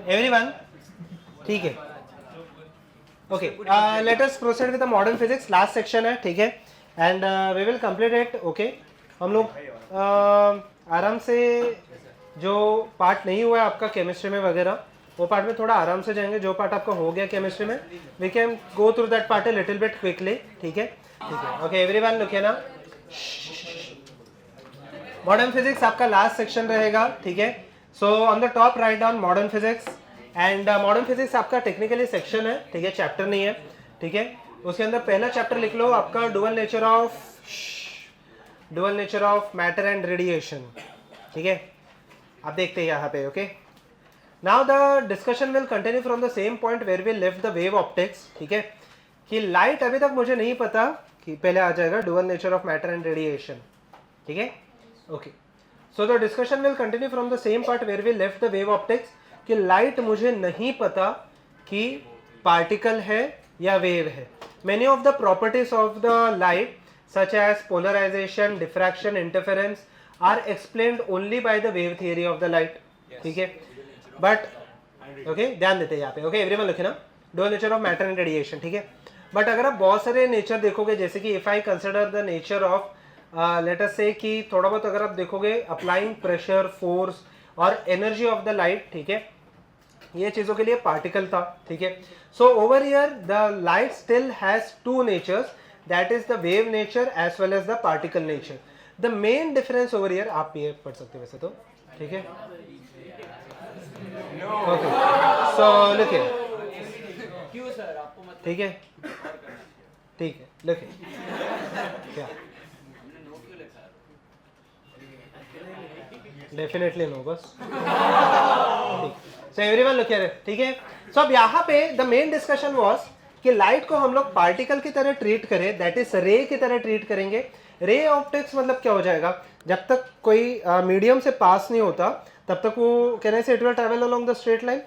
Everyone, ठीक है, okay, let us proceed with the modern physics, last section है, ठीक है, and we will complete it, okay. हम लोग आराम से जो पार्ट नहीं हुआ है आपका केमिस्ट्री में वगैरह, वो पार्ट में थोड़ा आराम से जाएंगे। जो पार्ट आपका हो गया केमिस्ट्री में, we can go through that part a little bit quickly, ठीक है, ठीक है, ओके। एवरीवन लुक ना, मॉडर्न फिजिक्स आपका लास्ट सेक्शन रहेगा, ठीक है। So on the top right down modern physics, and modern physics आपका टेक्निकली सेक्शन है, ठीक है, चैप्टर नहीं है, ठीक है। उसके अंदर पहला चैप्टर लिख लो आपका dual nature of matter and radiation, ठीक है। आप देखते हैं यहाँ पे, okay. Now the discussion will continue from the same point where we left the wave optics, ठीक है। कि लाइट अभी तक मुझे नहीं पता कि पहले आ जाएगा dual nature of matter and radiation, ठीक है, okay. So the discussion will continue from the same part where we left the wave optics, कि लाइट मुझे नहीं पता कि पार्टिकल है या वेव है। Many of the properties of the light such as polarisation, diffraction, interference are explained only by the wave theory of the light, ठीक है। बट ओके, ध्यान देते हैं यहाँ पे, ओके, एवरीवन लिखे ना, dual nature of matter and radiation, ठीक है। बट अगर आप बहुत सारे नेचर देखोगे, जैसे कि if I consider the nature of let us से कि थोड़ा बहुत अगर आप देखोगे अप्लाइंग प्रेशर, फोर्स और एनर्जी ऑफ द लाइट, ठीक है, ये चीजों के लिए पार्टिकल था, ठीक है। So over here the light still has two natures, that is the wave nature as well as the particle nature. The main difference over here, आप ये पढ़ सकते हो वैसे तो, ठीक है, ओके। सो लुक हियर, ठीक है, ठीक है, लुक हियर, क्या डेफिनेटली नो, बस सो एवरीवन लुक हियर, ठीक है। सो अब यहाँ पे द मेन डिस्कशन वाज कि लाइट को हम लोग पार्टिकल की तरह ट्रीट करें, दैट इज रे की तरह ट्रीट करेंगे। रे ऑप्टिक्स मतलब क्या हो जाएगा, जब तक कोई मीडियम से पास नहीं होता तब तक वो कहने से it will travel along the straight line.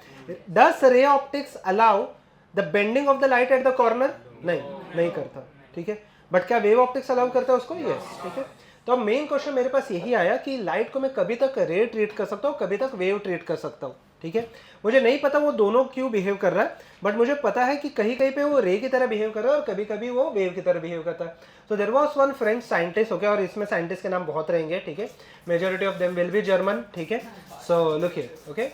Does ray optics allow the bending of the light at the corner? नहीं करता, ठीक है। बट क्या वेव ऑप्टिक्स अलाउ करता है उसको? यस, ठीक है। तो अब मेन क्वेश्चन मेरे पास यही आया कि लाइट को मैं कभी तक रे ट्रीट कर सकता हूँ, कभी तक वेव ट्रीट कर सकता हूँ, ठीक है। मुझे नहीं पता वो दोनों क्यों बिहेव कर रहा है, बट मुझे पता है कि कहीं कहीं पे वो रे की तरह बिहेव कर रहा है और कभी कभी वो वेव की तरह बिहेव करता है। So there was one French scientist, okay, और इसमें साइंटिस्ट के नाम बहुत रहेंगे, ठीक है, majority of them will be German, ठीक है। So look here, okay,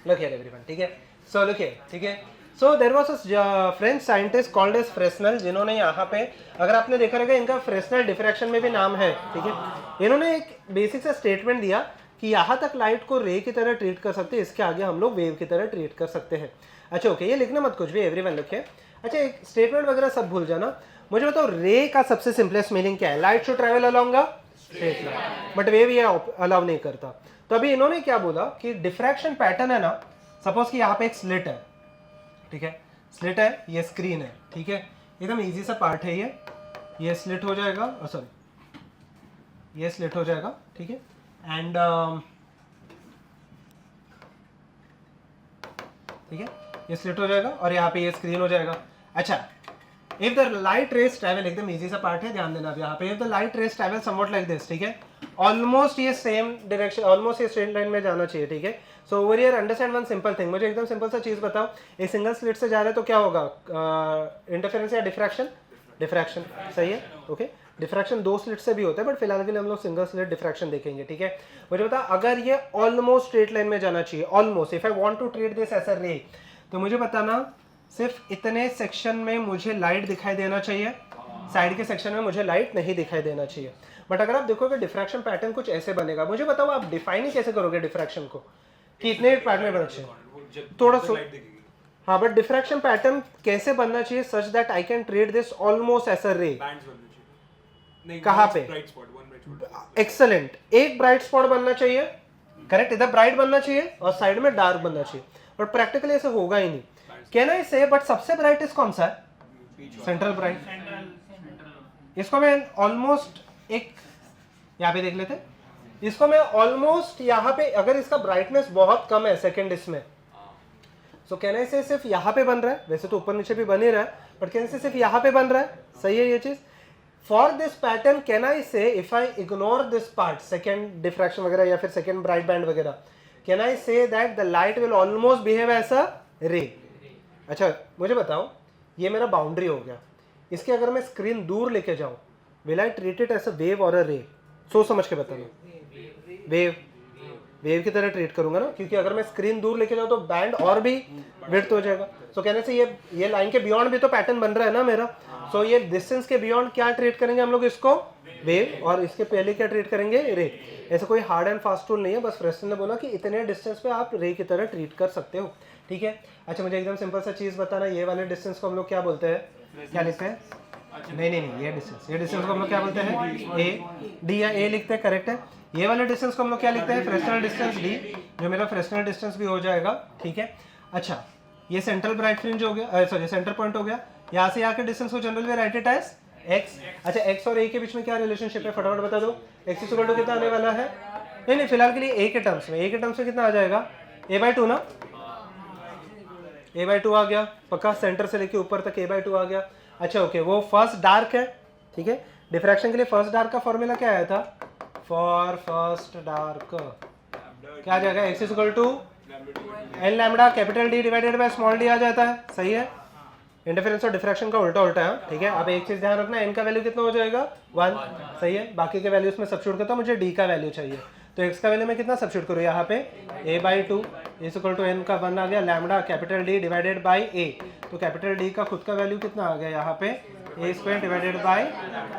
look here everyone, ठीक है। सो लुक हियर, ठीक है। So there was a French scientist called as Fresnel, जिन्होंने यहाँ पे, अगर आपने देखा रहेगा इनका फ्रेस्नेल डिफ्रैक्शन में भी नाम है, ठीक है। इन्होंने एक बेसिक सा स्टेटमेंट दिया कि यहाँ तक लाइट को रे की तरह ट्रीट कर सकते हैं, इसके आगे हम लोग वेव की तरह ट्रीट कर सकते हैं। अच्छा ओके, ये लिखना मत कुछ भी, एवरीवन लिखे। अच्छा, एक स्टेटमेंट वगैरह सब भूल जाना। मुझे बताओ रे का सबसे सिंपलेस्ट मीनिंग क्या है? Light should travel along a straight line, but wave ये अलाउ नहीं करता। तो अभी इन्होंने क्या बोला कि डिफ्रैक्शन पैटर्न है ना, सपोज कि यहाँ पे एक स्लिट है, ठीक है, स्लिट है, ये स्क्रीन है, ठीक है, एकदम इजी सा पार्ट है ये स्लिट हो जाएगा, सॉरी ये स्लिट हो जाएगा, ठीक है, एंड ठीक है, ये स्लिट हो जाएगा और यहाँ पे ये स्क्रीन हो जाएगा। अच्छा, if the light rays travel, एकदम इजी सा पार्ट है, ध्यान देना अब यहाँ पे, if the light rays travel somewhat like this, ठीक है, ऑलमोस्ट ये सेम डायरेक्शन, ऑलमोस्ट ये स्ट्रेट लाइन में जाना चाहिए, ठीक है। So over here understand one simple thing, मुझे एकदम सिंपल सा चीज बताओ, एक सिंगल स्लिट से जा रहा है तो क्या होगा, इंटरफेरेंस या डिफ्रैक्शन? डिफ्रैक्शन, सही है, ओके। डिफ्रैक्शन दो स्लिट से भी होता है, बट फिलहाल के लिए हम लोग सिंगल स्लिट डिफ्रैक्शन देखेंगे, ठीक है। मुझे बता, अगर ये ऑलमोस्ट स्ट्रेट लाइन में जाना चाहिए, almost, if I want to treat this as a ray, तो मुझे बताना सिर्फ इतने सेक्शन में मुझे लाइट दिखाई देना चाहिए, साइड के सेक्शन में मुझे लाइट नहीं दिखाई देना चाहिए। बट अगर आप देखोगे डिफ्रैक्शन पैटर्न कुछ ऐसे बनेगा। मुझे बताओ आप डिफाइन ही कैसे करोगे डिफ्रैक्शन को, कि इतने पार्ट में बनना चाहिए, थोड़ा सा, हाँ, बट डिफ्रैक्शन पैटर्न कैसे बनना चाहिए such that I can treat this almost as a ray? कहाँ पे? एक्सलेंट, एक ब्राइट स्पॉट बनना चाहिए, करेक्ट, इधर ब्राइट बनना चाहिए और साइड में डार्क बनना चाहिए, बट प्रैक्टिकली ऐसे होगा ही नहीं। कहना ही से, बट सबसे ब्राइटेस्ट कौन सा है? Central bright. इसको मैं ऑलमोस्ट एक यहाँ पे देख लेते, इसको मैं ऑलमोस्ट यहाँ पे, अगर इसका ब्राइटनेस बहुत कम है सेकंड इसमें, सो कहने से सिर्फ यहाँ पे बन रहा है, वैसे तो ऊपर नीचे भी बन ही रहा है, बट कहने से सिर्फ यहाँ पे बन रहा है, सही है ये चीज। For this pattern can I say, if I ignore this part, second diffraction वगैरह या फिर सेकंड ब्राइट बैंड वगैरह, can I say that the light will almost behave as a ray? अच्छा मुझे बताओ, ये मेरा बाउंड्री हो गया, इसके अगर मैं स्क्रीन दूर लेके जाऊं, will I treat it as a wave और अ रे? सोच समझ के बताना। वेव की तरह ट्रीट करूंगा ना, क्योंकि अगर मैं स्क्रीन दूर लेके जाऊं तो बैंड और भी विड्थ हो जाएगा। सो कहने से ये लाइन के बियॉन्ड भी तो पैटर्न बन रहा है ना मेरा। सो ये डिस्टेंस के बियॉन्ड क्या ट्रीट करेंगे हम लोग इसको? वेव। और इसके पहले क्या ट्रीट करेंगे? रे। ऐसा कोई हार्ड एंड फास्ट रूल नहीं है, बस फ्रेस्टन ने बोला कि इतने डिस्टेंस पे आप रे की तरह ट्रीट कर सकते हो, ठीक है। अच्छा मुझे एकदम सिंपल सा चीज़ बताना, ये वाले डिस्टेंस को हम लोग क्या बोलते हैं, क्या लिखते हैं? नहीं, ये डिस्टेंस को हम लोग क्या बोलते हैं? ए डी या ए लिखते हैं, करेक्ट है। ये वाले डिस्टेंस को हम लोग क्या लिखते हैं? फ्रेस्नेल डिस्टेंस डी, जो मेरा फ्रेस्नेल डिस्टेंस भी हो जाएगा, ठीक है। अच्छा ये सेंट्रल ब्राइट फ्रिंज हो गया, सॉरी सेंटर पॉइंट हो गया। यहाँ से यहाँ के डिस्टेंस को generally write it as X. अच्छा एक्स और ए के बीच में क्या रिलेशनशिप है, फटाफट बता दो। एक्स इक्वल टू कितना आने वाला है? नहीं फिलहाल के लिए ए के टर्म्स में, कितना आ जाएगा? a/2 ना, a/2 आ गया पक्का, सेंटर से लेके ऊपर तक a/2 आ गया। अच्छा ओके, वो फर्स्ट डार्क है, ठीक है। डिफ्रैक्शन के लिए फर्स्ट डार्क का फॉर्मूला क्या आया था? फॉर फर्स्ट डार्क क्या आ जाएगा? X equal to N lambda capital D divided by small D आ जाता है, सही है। इंटरफेरेंस और डिफ्रैक्शन का उल्टा है, ठीक है। अब एक चीज ध्यान रखना, एन का वैल्यू कितना हो जाएगा? 1, सही है। बाकी के वैल्यूज में सब्स्टिट्यूट करता हूं, मुझे डी का वैल्यू चाहिए, तो एक्स का वैल्यू में कितना सब्स्टिट्यूट करूँ यहाँ पे? a/2 is equal to N का 1 आ गया, lambda capital D divided by A, तो कैपिटल डी का खुद का वैल्यू कितना आ गया यहाँ पे? a² divided by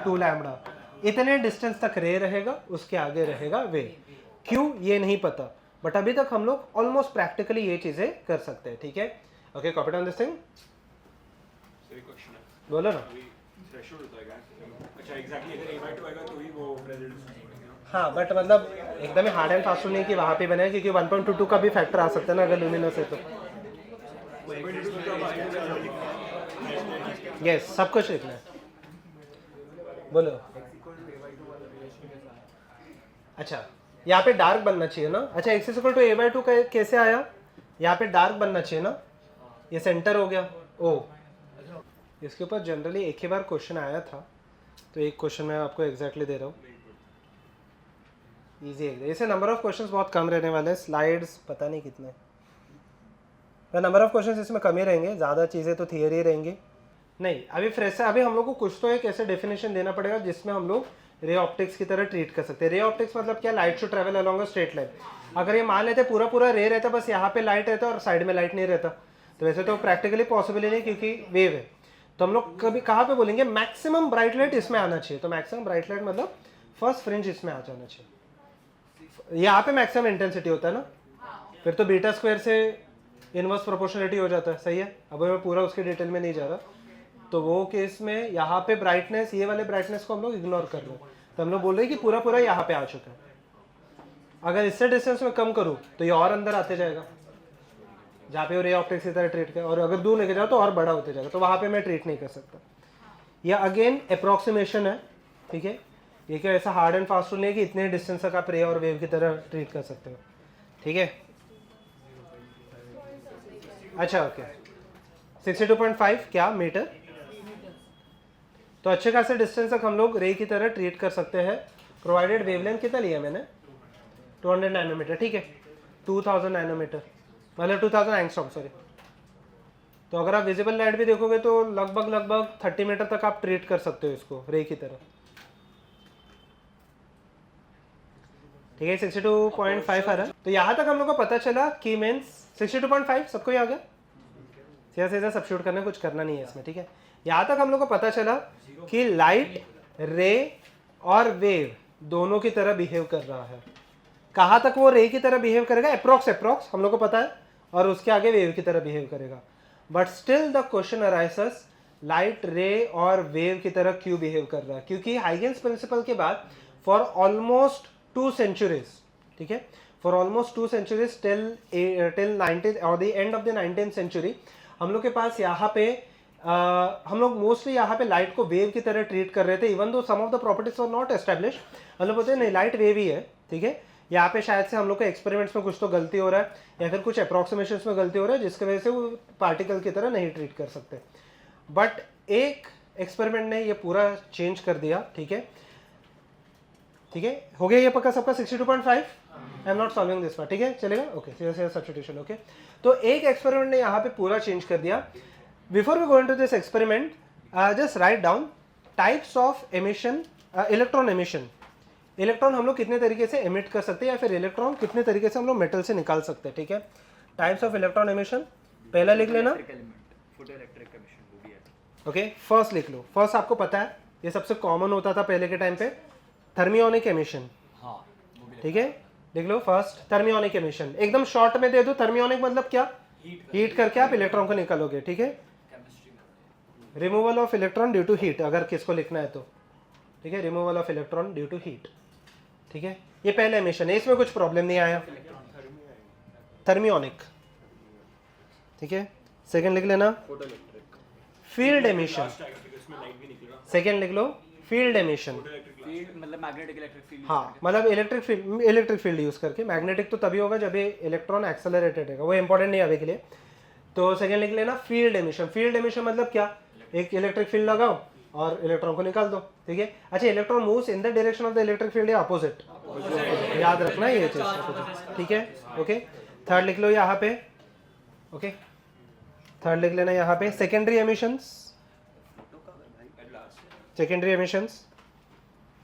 2 lambda. इतने डिस्टेंस तक रे रहेगा, उसके आगे रहेगा वे। क्यों ये नहीं पता, बट अभी तक हम लोग ऑलमोस्ट प्रैक्टिकली ये चीजें कर सकते हैं, ठीक है। Okay copy down this thing, बोलो ना। हाँ बट मतलब एकदम ही हार्ड एंड फास्ट नहीं कि वहाँ पे बने, क्योंकि 1.22 का भी फैक्टर आ सकता है ना अगर लुमिनस है तो। यस सब कुछ लिखना है, बोलो। अच्छा यहाँ पे डार्क बनना चाहिए ना। अच्छा एक्स इक्वल टू a/2 कैसे आया? यहाँ पे डार्क बनना चाहिए ना, ये सेंटर हो गया ओ। इसके ऊपर जनरली एक ही बार क्वेश्चन आया था, तो एक क्वेश्चन मैं आपको एग्जैक्टली दे रहा हूँ, इजी है। ऐसे नंबर ऑफ क्वेश्चंस बहुत कम रहने वाले हैं, स्लाइड्स पता नहीं कितने, तो नंबर ऑफ क्वेश्चंस इसमें कम ही रहेंगे, ज़्यादा चीज़ें तो थियरी रहेंगी। नहीं अभी फ्रेश है, अभी हम लोग को कुछ तो एक ऐसे डेफिनेशन देना पड़ेगा जिसमें हम लोग रे ऑप्टिक्स की तरह ट्रीट कर सकते हैं। रे ऑप्टिक्स मतलब क्या? Light shoe travel along a straight line. अगर ये मान लेते पूरा रे रहता, बस यहाँ पे लाइट रहता और साइड में लाइट नहीं रहता, तो वैसे तो प्रैक्टिकली पॉसिबल ही नहीं क्योंकि वेव है। तो हम लोग कभी कहाँ पे बोलेंगे मैक्सिमम ब्राइट लाइट इसमें आना चाहिए, तो मैक्सिमम ब्राइट लाइट मतलब फर्स्ट फ्रिंज इसमें आ जाना चाहिए। यहाँ पे मैक्सिमम इंटेंसिटी होता है ना, फिर तो बीटा स्क्वायर से इनवर्स प्रोपोर्शनलिटी हो जाता है, सही है। अब मैं पूरा उसके डिटेल में नहीं जा रहा, तो वो केस में यहाँ पे ब्राइटनेस, ये वाले ब्राइटनेस को हम लोग इग्नोर कर रहे हैं, तो हम लोग बोल रहे हैं कि पूरा यहाँ पे आ चुका है। अगर इससे डिस्टेंस में कम करूँ तो ये और अंदर आते जाएगा, जहाँ पे रे ऑप्टिक्स की तरह ट्रीट कर, और अगर दूर लेके जाओ तो और बड़ा होते जाएगा, तो वहाँ पे मैं ट्रीट नहीं कर सकता। यह अगेन अप्रोक्सीमेशन है, ठीक है। ये क्या ऐसा हार्ड एंड फास्ट रूल नहीं है कि इतने डिस्टेंस तक आप रे और वेव की तरह ट्रीट कर सकते हो, ठीक है। अच्छा ओके 62.5 क्या मीटर, तो अच्छे खासे डिस्टेंस तक हम लोग रे की तरह ट्रीट कर सकते हैं, प्रोवाइडेड वेवलेंथ कितना लिया मैंने? 200 नैनोमीटर, ठीक है। 2000 नैनोमीटर मतलब 2000 एंगस्ट्रॉम, सॉरी। तो अगर आप विजिबल लाइट भी देखोगे तो लगभग 30 मीटर तक आप ट्रीट कर सकते हो इसको रे की तरह, ठीक है। 62.5 आ रहा है, तो यहाँ तक हम लोग को पता चला कि मीन्स 62.5 सबको ही आ गया, सीधा सब्स्टिट्यूट करना, कुछ करना नहीं है इसमें, ठीक है। यहाँ तक हम लोग को पता चला कि लाइट रे और वेव दोनों की तरह बिहेव कर रहा है। कहाँ तक वो रे की तरह बिहेव करेगा? अप्रोक्स हम लोग को पता है, और उसके आगे वेव की तरह बिहेव करेगा। But still the question arises, light रे और वेव की तरह क्यों बिहेव कर रहा है? क्योंकि हाइगेन्स प्रिंसिपल के बाद फॉर ऑलमोस्ट 2 सेंचुरीज, ठीक है, for almost 2 centuries till 19th और the end of the 19th century हम लोग के पास यहाँ पे हम लोग मोस्टली यहाँ पे लाइट को वेव की तरह ट्रीट कर रहे थे, even though some of the properties were not establish. हम लोग बोलते हैं नहीं लाइट वेव ही है, ठीक है। यहाँ पे शायद से हम लोग को एक्सपेरिमेंट्स में कुछ तो गलती हो रहा है, या फिर कुछ अप्रॉक्सीमेशंस में गलती हो रहा है, जिसकी वजह से वो पार्टिकल की तरह नहीं ट्रीट कर सकते। बट एक एक्सपेरिमेंट ने ये पूरा चेंज कर दिया, ठीक है, ठीक है। हो गया ये पक्का सबका 62.5? I am not solving this part, ठीक है चलेगा, ओके सब्स्टिट्यूशन, ओके। तो एक एक्सपेरिमेंट ने यहाँ पे पूरा चेंज कर दिया। Before we go into this experiment, just write down types of emission, electron emission. Electron हम लोग कितने तरीके से एमिट कर सकते हैं या फिर इलेक्ट्रॉन कितने तरीके से हम लोग मेटल से निकाल सकते हैं, ठीक है। टाइप्स ऑफ इलेक्ट्रॉन एमिशन पहला लिख लेना, ओके। फर्स्ट लिख लो, फर्स्ट आपको पता है ये सबसे कॉमन होता था पहले के टाइम पे, थर्मियोनिक एमिशन, ठीक है। लिख लो फर्स्ट थर्मियोनिक एमिशन, एकदम शॉर्ट में दे दो। थर्मियोनिक मतलब क्या, हीट करके आप इलेक्ट्रॉन को निकालोगे, ठीक है। Removal of electron due to heat, अगर किसको लिखना है तो, ठीक है, removal of electron due to heat, ठीक है। ये पहला एमिशन है, इसमें कुछ प्रॉब्लम नहीं आया, थर्मियोनिक, ठीक है। सेकंड लिख लेना फील्ड एमिशन, सेकंड लिख लो फील्ड एमिशन, मतलब मैग्नेटिक इलेक्ट्रिक फील्ड, हाँ मतलब इलेक्ट्रिक फील्ड यूज करके। मैग्नेटिक तो तभी होगा जब ये इलेक्ट्रॉन एक्सेलरेटेड है, वो इंपॉर्टेंट नहीं है अभी के लिए। तो सेकंड लिख लेना फील्ड एमिशन। फील्ड एमिशन मतलब क्या, एक इलेक्ट्रिक फील्ड लगाओ और इलेक्ट्रॉन को निकाल दो, ठीक है। अच्छा, electron moves in the direction of the electric field या अपोजिट, याद रखना ये चीज, ठीक है, ओके। थर्ड लिख लो यहाँ पे, ओके, थर्ड लिख लेना यहाँ पे सेकेंडरी एमिशंस, सेकेंडरी एमिशंस,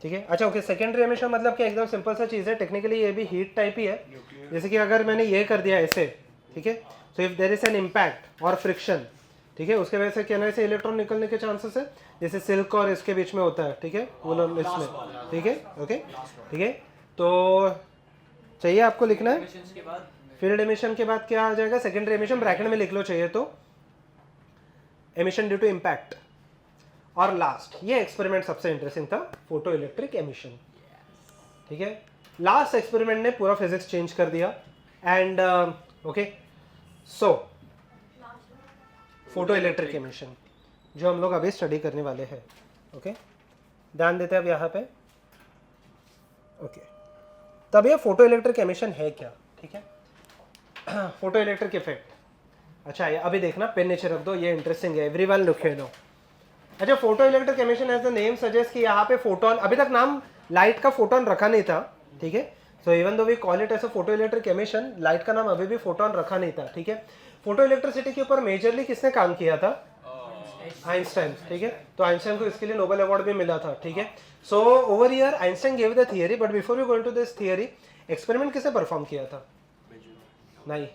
ठीक है। अच्छा ओके, सेकेंडरी एमिशन मतलब क्या, एकदम सिंपल सा चीज़ है, टेक्निकली ये भी हीट टाइप ही है। जैसे कि अगर मैंने ये कर दिया ऐसे, ठीक है, so if there is an impact और फ्रिक्शन, ठीक है, उसके वजह से क्या से इलेक्ट्रॉन निकलने के चांसेस है, जैसे सिल्क और इसके बीच में होता है, ठीक है, वुलन इसमें, ठीक है, ओके, ठीक है। तो चाहिए आपको लिखना है फील्ड एमिशन के बाद क्या आ जाएगा, सेकेंडरी एमिशन, ब्रैकेट में लिख लो चाहिए तो, एमिशन ड्यू टू इम्पैक्ट। और लास्ट, ये एक्सपेरिमेंट सबसे इंटरेस्टिंग था, फोटो इलेक्ट्रिक एमिशन, ठीक है। लास्ट एक्सपेरिमेंट ने पूरा फिजिक्स चेंज कर दिया। And okay, so photo electric emission जो हम लोग अभी स्टडी करने वाले हैं, ओके, ध्यान देते हैं अब यहाँ पे, ओके। तब ये फोटो इलेक्ट्रिक एमिशन है क्या, ठीक है, फोटो इलेक्ट्रिक इफेक्ट। अच्छा, ये अभी देखना, पेन नीचे रख दो, ये इंटरेस्टिंग है, एवरीवन लुक नो। अच्छा, photo electric emission as the name suggest कि यहाँ पे फोटोन, अभी तक नाम लाइट का फोटोन रखा नहीं था, ठीक है। So even though we call it as a photo electric emission, light का नाम अभी भी फोटोन रखा नहीं था, ठीक है। फोटो इलेक्ट्रिसिटी के ऊपर मेजरली किसने काम किया था, आइंस्टाइन, ठीक है। तो आइंस्टाइन को इसके लिए नोबेल अवार्ड भी मिला था, ठीक है। So over here Einstein gave the theory, but before we go into this theory, experiment किसने परफॉर्म किया था, नहीं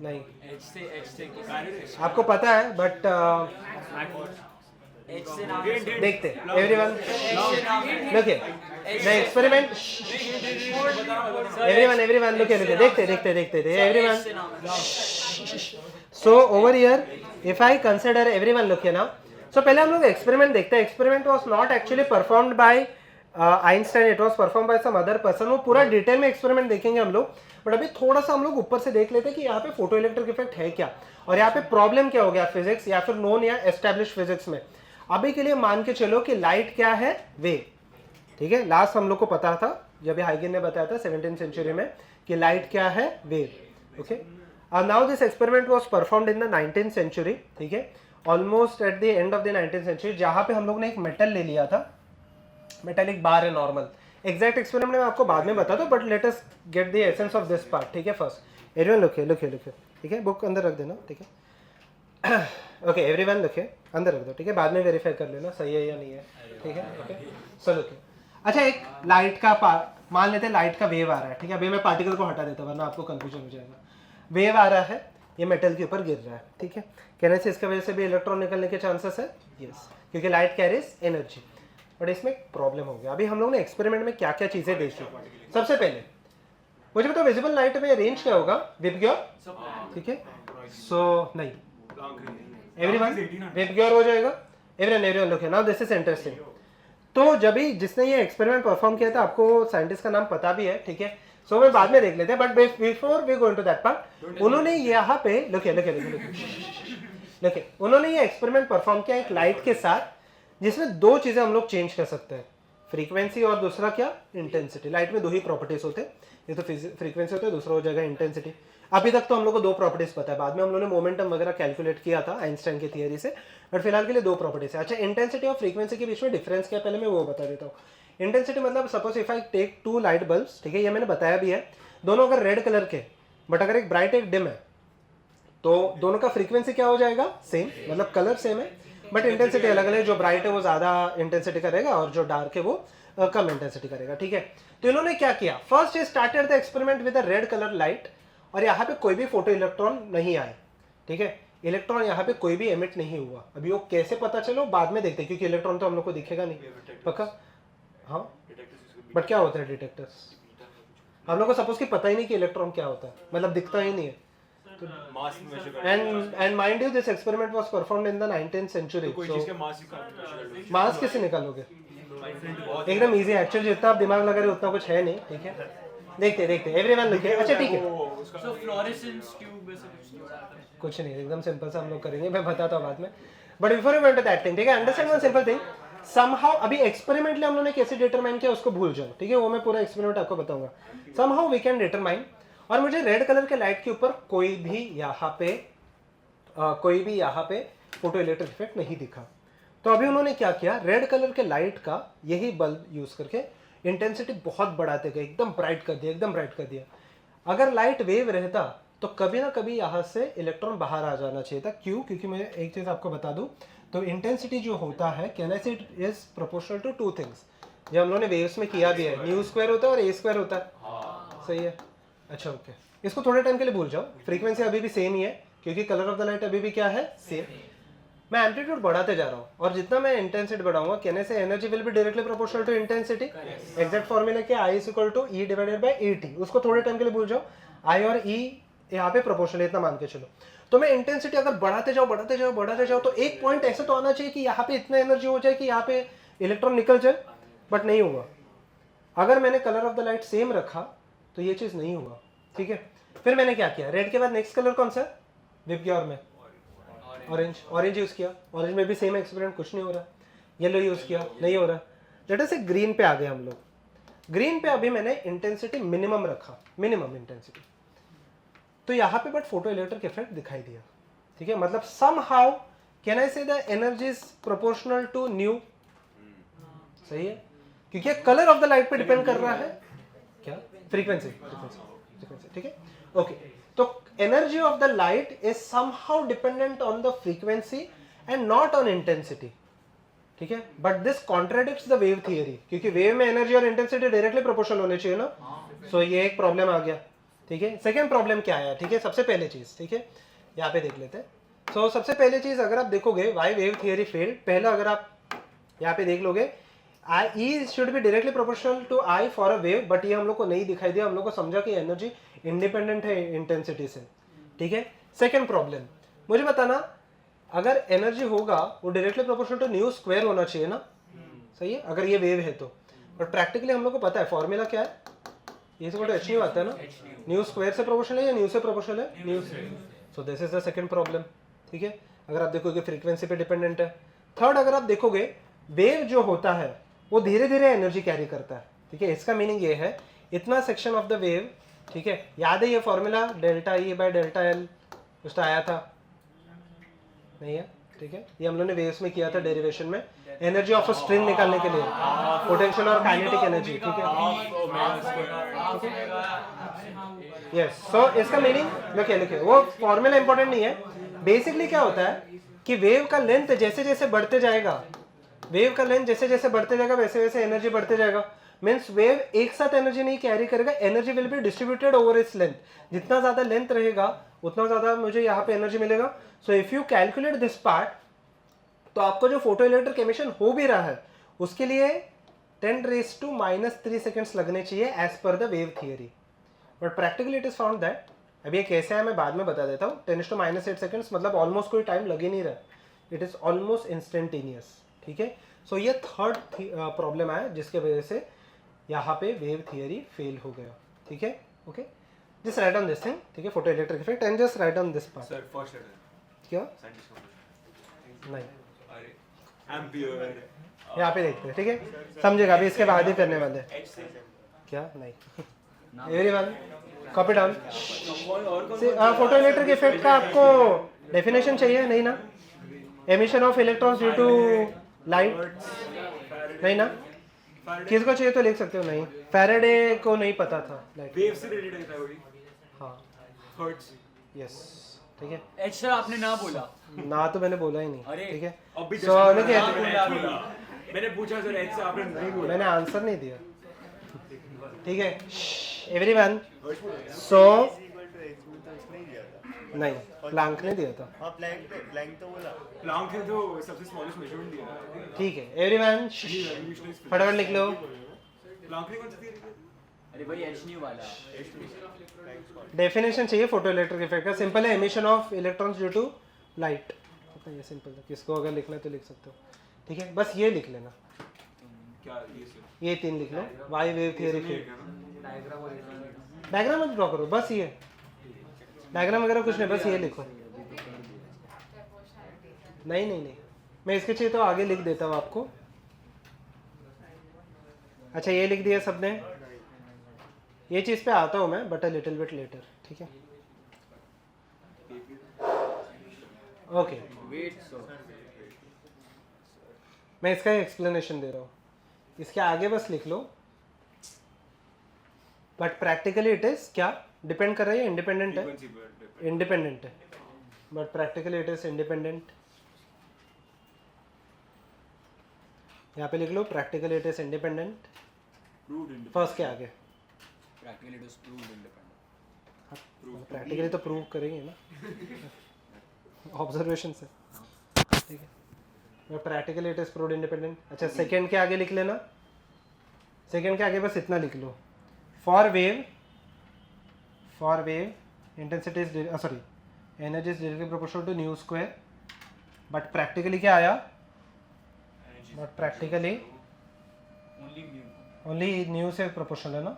नहीं, आपको पता है, बट देखते everyone, look the experiment, everyone look, देखते everyone. So over here if I consider everyone look ना, सो पहले हम लोग एक्सपेरिमेंट देखते हैं। Experiment was not actually performed by Einstein, it was perform by some other person. वो पूरा detail में एक्सपेरिमेंट देखेंगे हम लोग, बट अभी थोड़ा सा हम लोग ऊपर से देख लेते हैं कि यहाँ पे फोटो इलेक्ट्रिक इफेक्ट है क्या, और यहाँ पे प्रॉब्लम क्या हो गया फिजिक्स या फिर नोन या एस्टेब्लिश फिजिक्स में। अभी के लिए मान के चलो कि लाइट क्या है, वेव, ठीक है। लास्ट हम लोग को पता था जब हाइगन ने बताया था 17th सेंचुरी में कि लाइट क्या है, wave, okay. Now this experiment was performed in the 19th century, ठीक है, almost at the end of the 19th century, जहां पे हम लोग ने एक मेटल ले लिया था, मेटेलिक बार है नॉर्मल। एग्जैक्ट एक्सपेरिमेंट मैं आपको बाद में बता दूं, but let us get the essence of this part, ठीक है। फर्स्ट एवरीवन लुकिए, ठीक है, बुक अंदर रख देना, ठीक है, ओके, एवरीवन लुकिए, अंदर रख दो, ठीक है, बाद में वेरीफाई कर लेना सही है या नहीं है, ठीक है, ओके। सो लुकिए, अच्छा, एक लाइट का मान लेते हैं लाइट का वेव आ रहा है, ठीक है। अभी मैं पार्टिकल को हटा देता हूँ वरना आपको कंफ्यूजन हो जाएगा। वेव आ रहा है, ये मेटल के ऊपर गिर रहा है, ठीक है। कहने से इसकी वजह से भी इलेक्ट्रॉन निकलने के चांसेस है, यस, क्योंकि लाइट कैरीज एनर्जी। बट इसमें प्रॉब्लम हो गया। अभी हम लोग ने एक्सपेरिमेंट में क्या क्या चीजें देखी, सबसे पहले मुझे बताओ विजिबल लाइट में रेंज क्या होगा, विबग्योर, ठीक है। सो नहीं, एवरीवन विबग्योर हो जाएगा, एवरीवन लुक है। Now this is interesting. तो जब भी जिसने ये एक्सपेरिमेंट परफॉर्म किया था, आपको साइंटिस्ट का नाम पता भी है, ठीक है। सो मैं बाद में देख लेते हैं, but before we go into that part, उन्होंने यहाँ पे लुकिए, उन्होंने ये एक्सपेरिमेंट परफॉर्म किया एक लाइट के साथ, जिसमें दो चीजें हम लोग चेंज कर सकते हैं, फ्रीक्वेंसी और दूसरा क्या, इंटेंसिटी। लाइट में दो ही प्रॉपर्टीज होते हैं, ये तो फ्रीक्वेंसी होता है, दूसरा हो जाएगा इंटेंसिटी। अभी तक तो हम लोग को दो प्रॉपर्टीज पता है, बाद में हम लोगों ने मोमेंटम वगैरह कैलकुलेट किया था आइंस्टाइन की थियरी से, बट फिलहाल के लिए दो प्रॉपर्टीज है। अच्छा, इंटेंसिटी और फ्रीक्वेंसी के बीच में डिफरेंस क्या है पहले मैं वो बता देता हूँ। इंटेंसिटी मतलब suppose if I take 2 light bulbs, ठीक है, ये मैंने बताया भी है, दोनों अगर रेड कलर के, बट अगर एक ब्राइट एक डिम है, तो दोनों का फ्रीक्वेंसी क्या हो जाएगा, सेम, मतलब कलर सेम है बट इंटेंसिटी अलग अलग है। जो ब्राइट है वो ज़्यादा इंटेंसिटी करेगा और जो डार्क है वो कम इंटेंसिटी करेगा, ठीक है। तो इन्होंने क्या किया, फर्स्ट ये started the experiment with a red colour light, और यहाँ पे कोई भी फोटो इलेक्ट्रॉन नहीं आए, ठीक है, इलेक्ट्रॉन यहाँ पे कोई भी एमिट नहीं हुआ। अभी वो कैसे पता चलो बाद में देखते हैं, क्योंकि इलेक्ट्रॉन तो हम लोग को दिखेगा नहीं पक्का। हाँ, बट क्या होता है डिटेक्टर्स, हम लोग को सपोज कि पता ही नहीं कि इलेक्ट्रॉन क्या होता है, मतलब दिखता ही नहीं है। And mind you, this experiment was performed in the 19th century. So मास कैसे निकालोगे, एकदम इजी, एक्चुअली जितना आप दिमाग लगा रहे उतना कुछ है नहीं, ठीक है। देखते देखते एवरीवन लिखे, अच्छा ठीक है, So fluorescence tube ऐसे कुछ नहीं, एकदम सिंपल सा हम लोग करेंगे, मैं बताता हूँ बाद में। But before you went to that thing, ठीक है, understand one simple thing, somehow अभी एक्सपेरिमेंटली हम लोगों ने कैसे डिटरमाइन किया उसको भूल जाओ, ठीक है, वो मैं पूरा एक्सपेरिमेंट आपको बताऊंगा। समहाउ वी कैन डिटरमाइन, और मुझे रेड कलर के लाइट के ऊपर कोई भी यहाँ पे फोटो इलेक्ट्रिक इफेक्ट नहीं दिखा। तो अभी उन्होंने क्या किया, रेड कलर के लाइट का यही बल्ब यूज करके इंटेंसिटी बहुत बढ़ाते गए, एकदम ब्राइट कर दिया, एकदम ब्राइट कर दिया। अगर लाइट वेव रहता तो कभी ना कभी यहाँ से इलेक्ट्रॉन बाहर आ जाना चाहिए था। क्यों, क्योंकि मैं एक चीज़ आपको बता दूं, तो इंटेंसिटी जो होता है can I say it is proportional to 2 things, जो हम लोगों ने वेव्स में किया भी है, न्यू स्क्वायर होता है और ए स्क्वायर होता है, सही है। अच्छा ओके, इसको थोड़े टाइम के लिए भूल जाओ, फ्रीक्वेंसी अभी भी सेम ही है, क्योंकि कलर ऑफ द लाइट अभी भी क्या है, सेम। मैं एम्पलीट्यूड बढ़ाते जा रहा हूँ, और जितना मैं इंटेंसिटी बढ़ाऊंगा कहने से energy will be directly proportional to intensity. Exact formula क्या, I equal to E divided by ET, उसको थोड़े टाइम के लिए भूल जाओ, I और E यहाँ पे प्रोपोर्शनल, इतना मान के चलो। तो मैं इंटेंसिटी अगर बढ़ाते जाओ तो एक पॉइंट ऐसा तो आना चाहिए कि यहाँ पे इतना एनर्जी हो जाए कि यहाँ पे इलेक्ट्रॉन निकल जाए, बट नहीं हुआ। अगर मैंने colour of the light same रखा तो ये चीज़ नहीं हुआ, ठीक है। फिर मैंने क्या किया, रेड के बाद नेक्स्ट कलर कौन सा, विप की और में ऑरेंज यूज किया, ऑरेंज में भी सेम एक्सपेरिमेंट, कुछ नहीं हो रहा। येलो यूज किया, नहीं हो रहा। लेट अस से ग्रीन पे आ गए हम लोग। ग्रीन पे अभी मैंने इंटेंसिटी मिनिमम रखा, मिनिमम इंटेंसिटी, तो यहाँ पे बट फोटो इलेक्ट्रिक इफेक्ट दिखाई दिया, ठीक है। मतलब somehow can I say the energy is proportional to nu, सही है, क्योंकि कलर ऑफ द लाइट पे डिपेंड कर रहा है क्या, फ्रीक्वेंसी, ठीक है, ओके। तो energy of the light is somehow dependent on the frequency and not on intensity, ठीक है। But this contradicts the wave theory, क्योंकि वेव में एनर्जी और इंटेंसिटी डायरेक्टली प्रोपोर्शनल होने चाहिए ना, सो ये एक प्रॉब्लम आ गया, ठीक है। सेकेंड प्रॉब्लम क्या आया, ठीक है, सबसे पहले चीज, ठीक है, यहाँ पे देख लेते हैं। सो सबसे पहले चीज अगर आप देखोगे वाई वेव थियरी फेल्ड, पहला अगर आप यहाँ पे देख लोगे, E should be directly proportional to I for a wave, but ये हम लोग को नहीं दिखाई दिया, हम लोग को समझा कि एनर्जी इंडिपेंडेंट है इंटेंसिटी से, ठीक है। सेकेंड प्रॉब्लम, मुझे बताना, अगर एनर्जी होगा वो directly proportional to nu square होना चाहिए ना, सही है, अगर ये वेव है तो। बट प्रैक्टिकली हम लोग को पता है फॉर्मूला क्या है, ये सब एच न्यू आता है ना, न्यू स्क्वायर से प्रोपोर्शनल है या न्यू से प्रोपोर्शनल है, न्यू से। सो this is the second problem, ठीक है। अगर आप देखोगे फ्रीक्वेंसी पे डिपेंडेंट है। थर्ड, अगर आप देखोगे वेव जो होता है वो धीरे धीरे एनर्जी कैरी करता है, ठीक है। इसका मीनिंग ये है, इतना सेक्शन ऑफ द वेव, ठीक है, याद है ये formula delta E by delta L कुछ तो आया था, नहीं है, ठीक है, ये हम लोगों ने वेव्स में किया था डेरिवेशन में, एनर्जी ऑफ अ स्ट्रिंग निकालने के लिए, पोटेंशियल और काइनेटिक एनर्जी, ठीक है, यस। सो इसका मीनिंग लिखे, वो फॉर्मूला इंपॉर्टेंट नहीं है। बेसिकली क्या होता है कि वेव का लेंथ जैसे जैसे बढ़ते जाएगा, वेव का लेंथ जैसे जैसे बढ़ते जाएगा वैसे वैसे एनर्जी बढ़ते जाएगा। मीन्स वेव एक साथ एनर्जी नहीं कैरी करेगा, energy will be distributed over its length. जितना ज्यादा लेंथ रहेगा उतना ज्यादा मुझे यहाँ पे एनर्जी मिलेगा। So if you calculate this part, तो आपको जो फोटो इलेक्ट्रिक एमिशन हो भी रहा है उसके लिए 10⁻³ सेकेंड्स लगने चाहिए as per the wave theory, but practically it is found that, अभी ये कैसे है मैं बाद में बता देता हूँ, 10⁻8 सेकेंड्स, मतलब ऑलमोस्ट कोई टाइम लग ही नहीं रहा, इट इज ऑलमोस्ट इंस्टेंटेनियस, ठीक है। सो ये थर्ड प्रॉब्लम आया जिसके वजह से यहाँ पे वेव थियरी फेल हो गया, ठीक है, okay. Just write on this thing, ठीक है, photo electric effect, and just write on this part. Sir first letter क्या, नहीं, अरे एम्पियर यहाँ पे देखते हैं, ठीक है, समझेगा अभी, इसके बाद ही करने वाले, क्या, नहीं, everyone copy down. Photo electric effect का आपको डेफिनेशन चाहिए, नहीं ना, emission of electrons due to light, नहीं ना, किसको चाहिए तो लिख सकते हो। नहीं, फैराडे को नहीं पता था लाइक वेव से रिलेटेड है कोई हाँ हर्ट्ज यस ठीक है एच सर आपने ना बोला। ना तो मैंने बोला ही नहीं अरे, ठीक है अभी So, look जस्ट at- मैंने पूछा सर एच से आपने नहीं बोला मैंने आंसर नहीं दिया ठीक है एवरीवन सो नहीं प्लैंक ने दिया था हाँ प्लैंक तो बोला प्लैंक है तो सबसे स्मॉलेस्ट मेजरमेंट दिया है ठीक है एवरीवन फटाफट लिख लो प्लैंक ने कौन सा दिया अरे भाई एच नहीं वाला। डेफिनेशन चाहिए फोटो इलेक्ट्रिक इफेक्ट का सिंपल है emission of electrons due to light ये सिंपल है किसको अगर लिखना है तो लिख सकते हो ठीक है बस ये लिख लेना क्या ये सर ये 3 लिख लो वाई वेव थियरी नहीं है फिर क्या ना डायग्राम मत ड्रॉ करो बस ये डायग्राम वगैरह कुछ नहीं बस ये लिखो नहीं मैं इसके चाहिए तो आगे लिख देता हूँ आपको अच्छा ये लिख दिया सबने ये चीज़ पे आता हूँ मैं but a little bit letter ठीक है ओके वेट सर मैं इसका एक्सप्लेनेशन दे रहा हूँ इसके आगे बस लिख लो बट प्रैक्टिकली इट इज क्या डिपेंड कर रही है इंडिपेंडेंट है फ्रीक्वेंसी पर इंडिपेंडेंट है but practically it is independent यहाँ पे लिख लो practically it is independent proved first के आगे practically it is proved independent. Practically तो प्रूव करेंगे ना ऑब्जर्वेशन से ठीक है practically it is proved independent अच्छा सेकेंड के आगे लिख लेना सेकेंड के आगे बस इतना लिख लो for wave intensity is sorry energy is directly proportional to nu square but practically क्या आया but practically only mu. Only nu से प्रोपोर्शनल है ना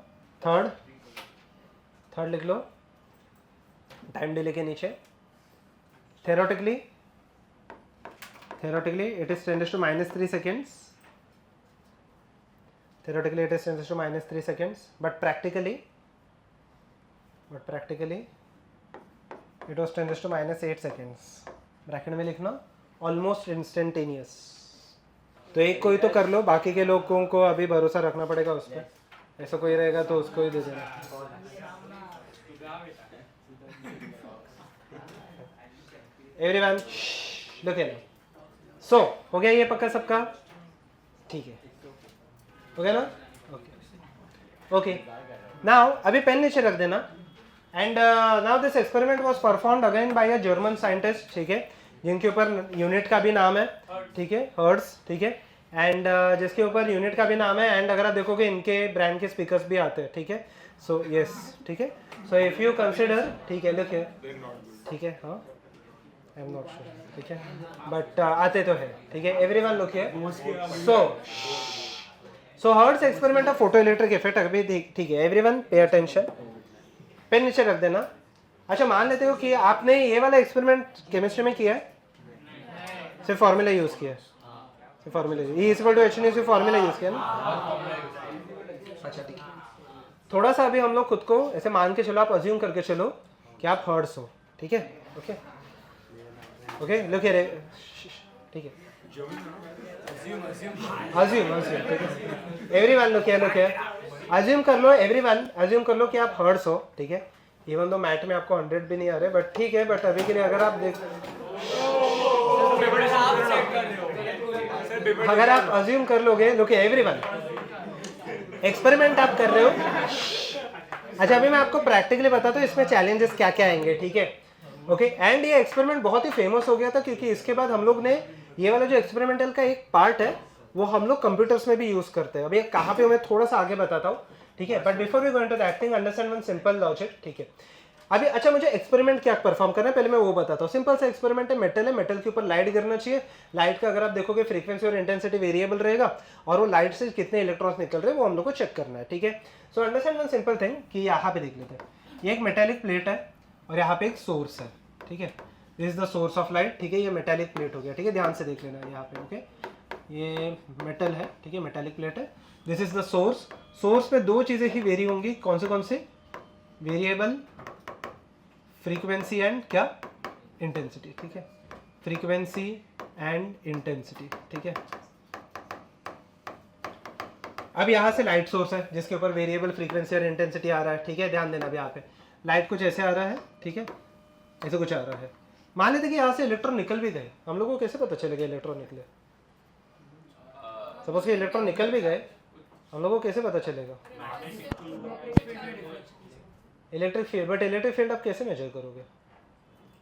थर्ड लिख लो टाइम डिले के नीचे theoretically it is 10 to minus 3 seconds theoretically it is 10 to minus 3 seconds but practically it was 10 to minus 8 seconds bracket में लिखना ऑलमोस्ट इंस्टेंटेनियस तो एक कोई तो कर लो बाकी के लोगों को अभी भरोसा रखना पड़ेगा उस पर ऐसा कोई रहेगा तो उसको ही दे देना एवरीवन लुक एट सो हो गया ये पक्का सबका ठीक है हो गया ना ओके नाउ अभी पेन नीचे रख देना and now this experiment was performed again by a German scientist ठीक है जिनके ऊपर यूनिट का भी नाम है ठीक है हर्ट्ज ठीक है एंड जिसके ऊपर यूनिट का भी नाम है एंड अगर आप देखोगे इनके ब्रांड के स्पीकर्स भी आते हैं ठीक है सो यस ठीक है सो इफ यू कंसिडर ठीक है लुक ठीक है हाँ आई एम नॉट श्योर ठीक है बट आते तो है ठीक है everyone look here so hertz experiment of photo electric effect अभी ठीक है एवरीवन पे अटेंशन पेन नीचे रख देना अच्छा मान लेते हो कि आपने ये वाला एक्सपेरिमेंट केमिस्ट्री में किया है सिर्फ फार्मूला यूज किया है सिर्फ formula E equal to H ने सिर्फ फार्मूला यूज किया ना अच्छा ठीक है थोड़ा सा अभी हम लोग खुद को ऐसे मान के चलो आप अज्यूम करके चलो कि आप हर्ट्ज हो ठीक है ओके ओके लुक हियर ठीक है अज्यूम ठीक है एवरीवन लुक हियर अज्यूम कर लो एवरीवन अज्यूम कर लो कि आप हर्ट्ज हो ठीक है इवन दो मैथ में आपको 100 भी नहीं आ रहे बट ठीक है बट अभी के लिए अगर आप देख अगर आप अज्यूम कर लोगे लुक एवरीवन एक्सपेरिमेंट आप कर रहे हो अच्छा अभी मैं आपको प्रैक्टिकली बताता हूँ इसमें चैलेंजेस क्या क्या आएंगे ठीक है ओके एंड ये एक्सपेरिमेंट बहुत ही फेमस हो गया था क्योंकि इसके बाद हम लोग ने ये वाला जो एक्सपेरिमेंटल का एक पार्ट है वो हम लोग कंप्यूटर्स में भी यूज करते हैं अभी कहाँ पे मैं थोड़ा सा आगे बताता हूँ ठीक है but before we go into the acting understand one simple logic ठीक है अभी अच्छा मुझे एक्सपेरिमेंट क्या परफॉर्म करना है पहले मैं वो बताता हूँ सिंपल सा एक्सपेरिमेंट है मेटल के ऊपर लाइट गिरना चाहिए लाइट का अगर आप देखोगे फ्रीक्वेंसी और इंटेंसिटी वेरिएबल रहेगा और वो लाइट से कितने इलेक्ट्रॉन्स निकल रहे हैं वो हम लोग को चेक करना है ठीक है so understand one simple thing कि यहाँ पे देख लेते हैं ये एक मेटेलिक प्लेट है और यहाँ पे एक सोर्स है ठीक है this is the source of light ठीक है ये मेटेलिक प्लेट हो गया ठीक है ध्यान से देख लेना यहाँ पे ओके ये मेटल है ठीक है मेटेलिक प्लेट है दिस इज द सोर्स में दो चीज़ें ही वेरी होंगी कौन से वेरिएबल फ्रीक्वेंसी एंड क्या इंटेंसिटी ठीक है फ्रीक्वेंसी एंड इंटेंसिटी ठीक है अब यहाँ से लाइट सोर्स है जिसके ऊपर वेरिएबल फ्रीक्वेंसी और इंटेंसिटी आ रहा है, ठीक है। ध्यान देना अब यहाँ पे लाइट कुछ ऐसे आ रहा है, ठीक है, ऐसे कुछ आ रहा है। मान लेते कि यहाँ से इलेक्ट्रॉन निकल भी गए, हम लोगों को कैसे पता चलेगा इलेक्ट्रॉन निकले? सपोज कि इलेक्ट्रॉन निकल भी गए, हम लोगों को कैसे पता चलेगा? Electric field, but electric field आप कैसे मेजर करोगे?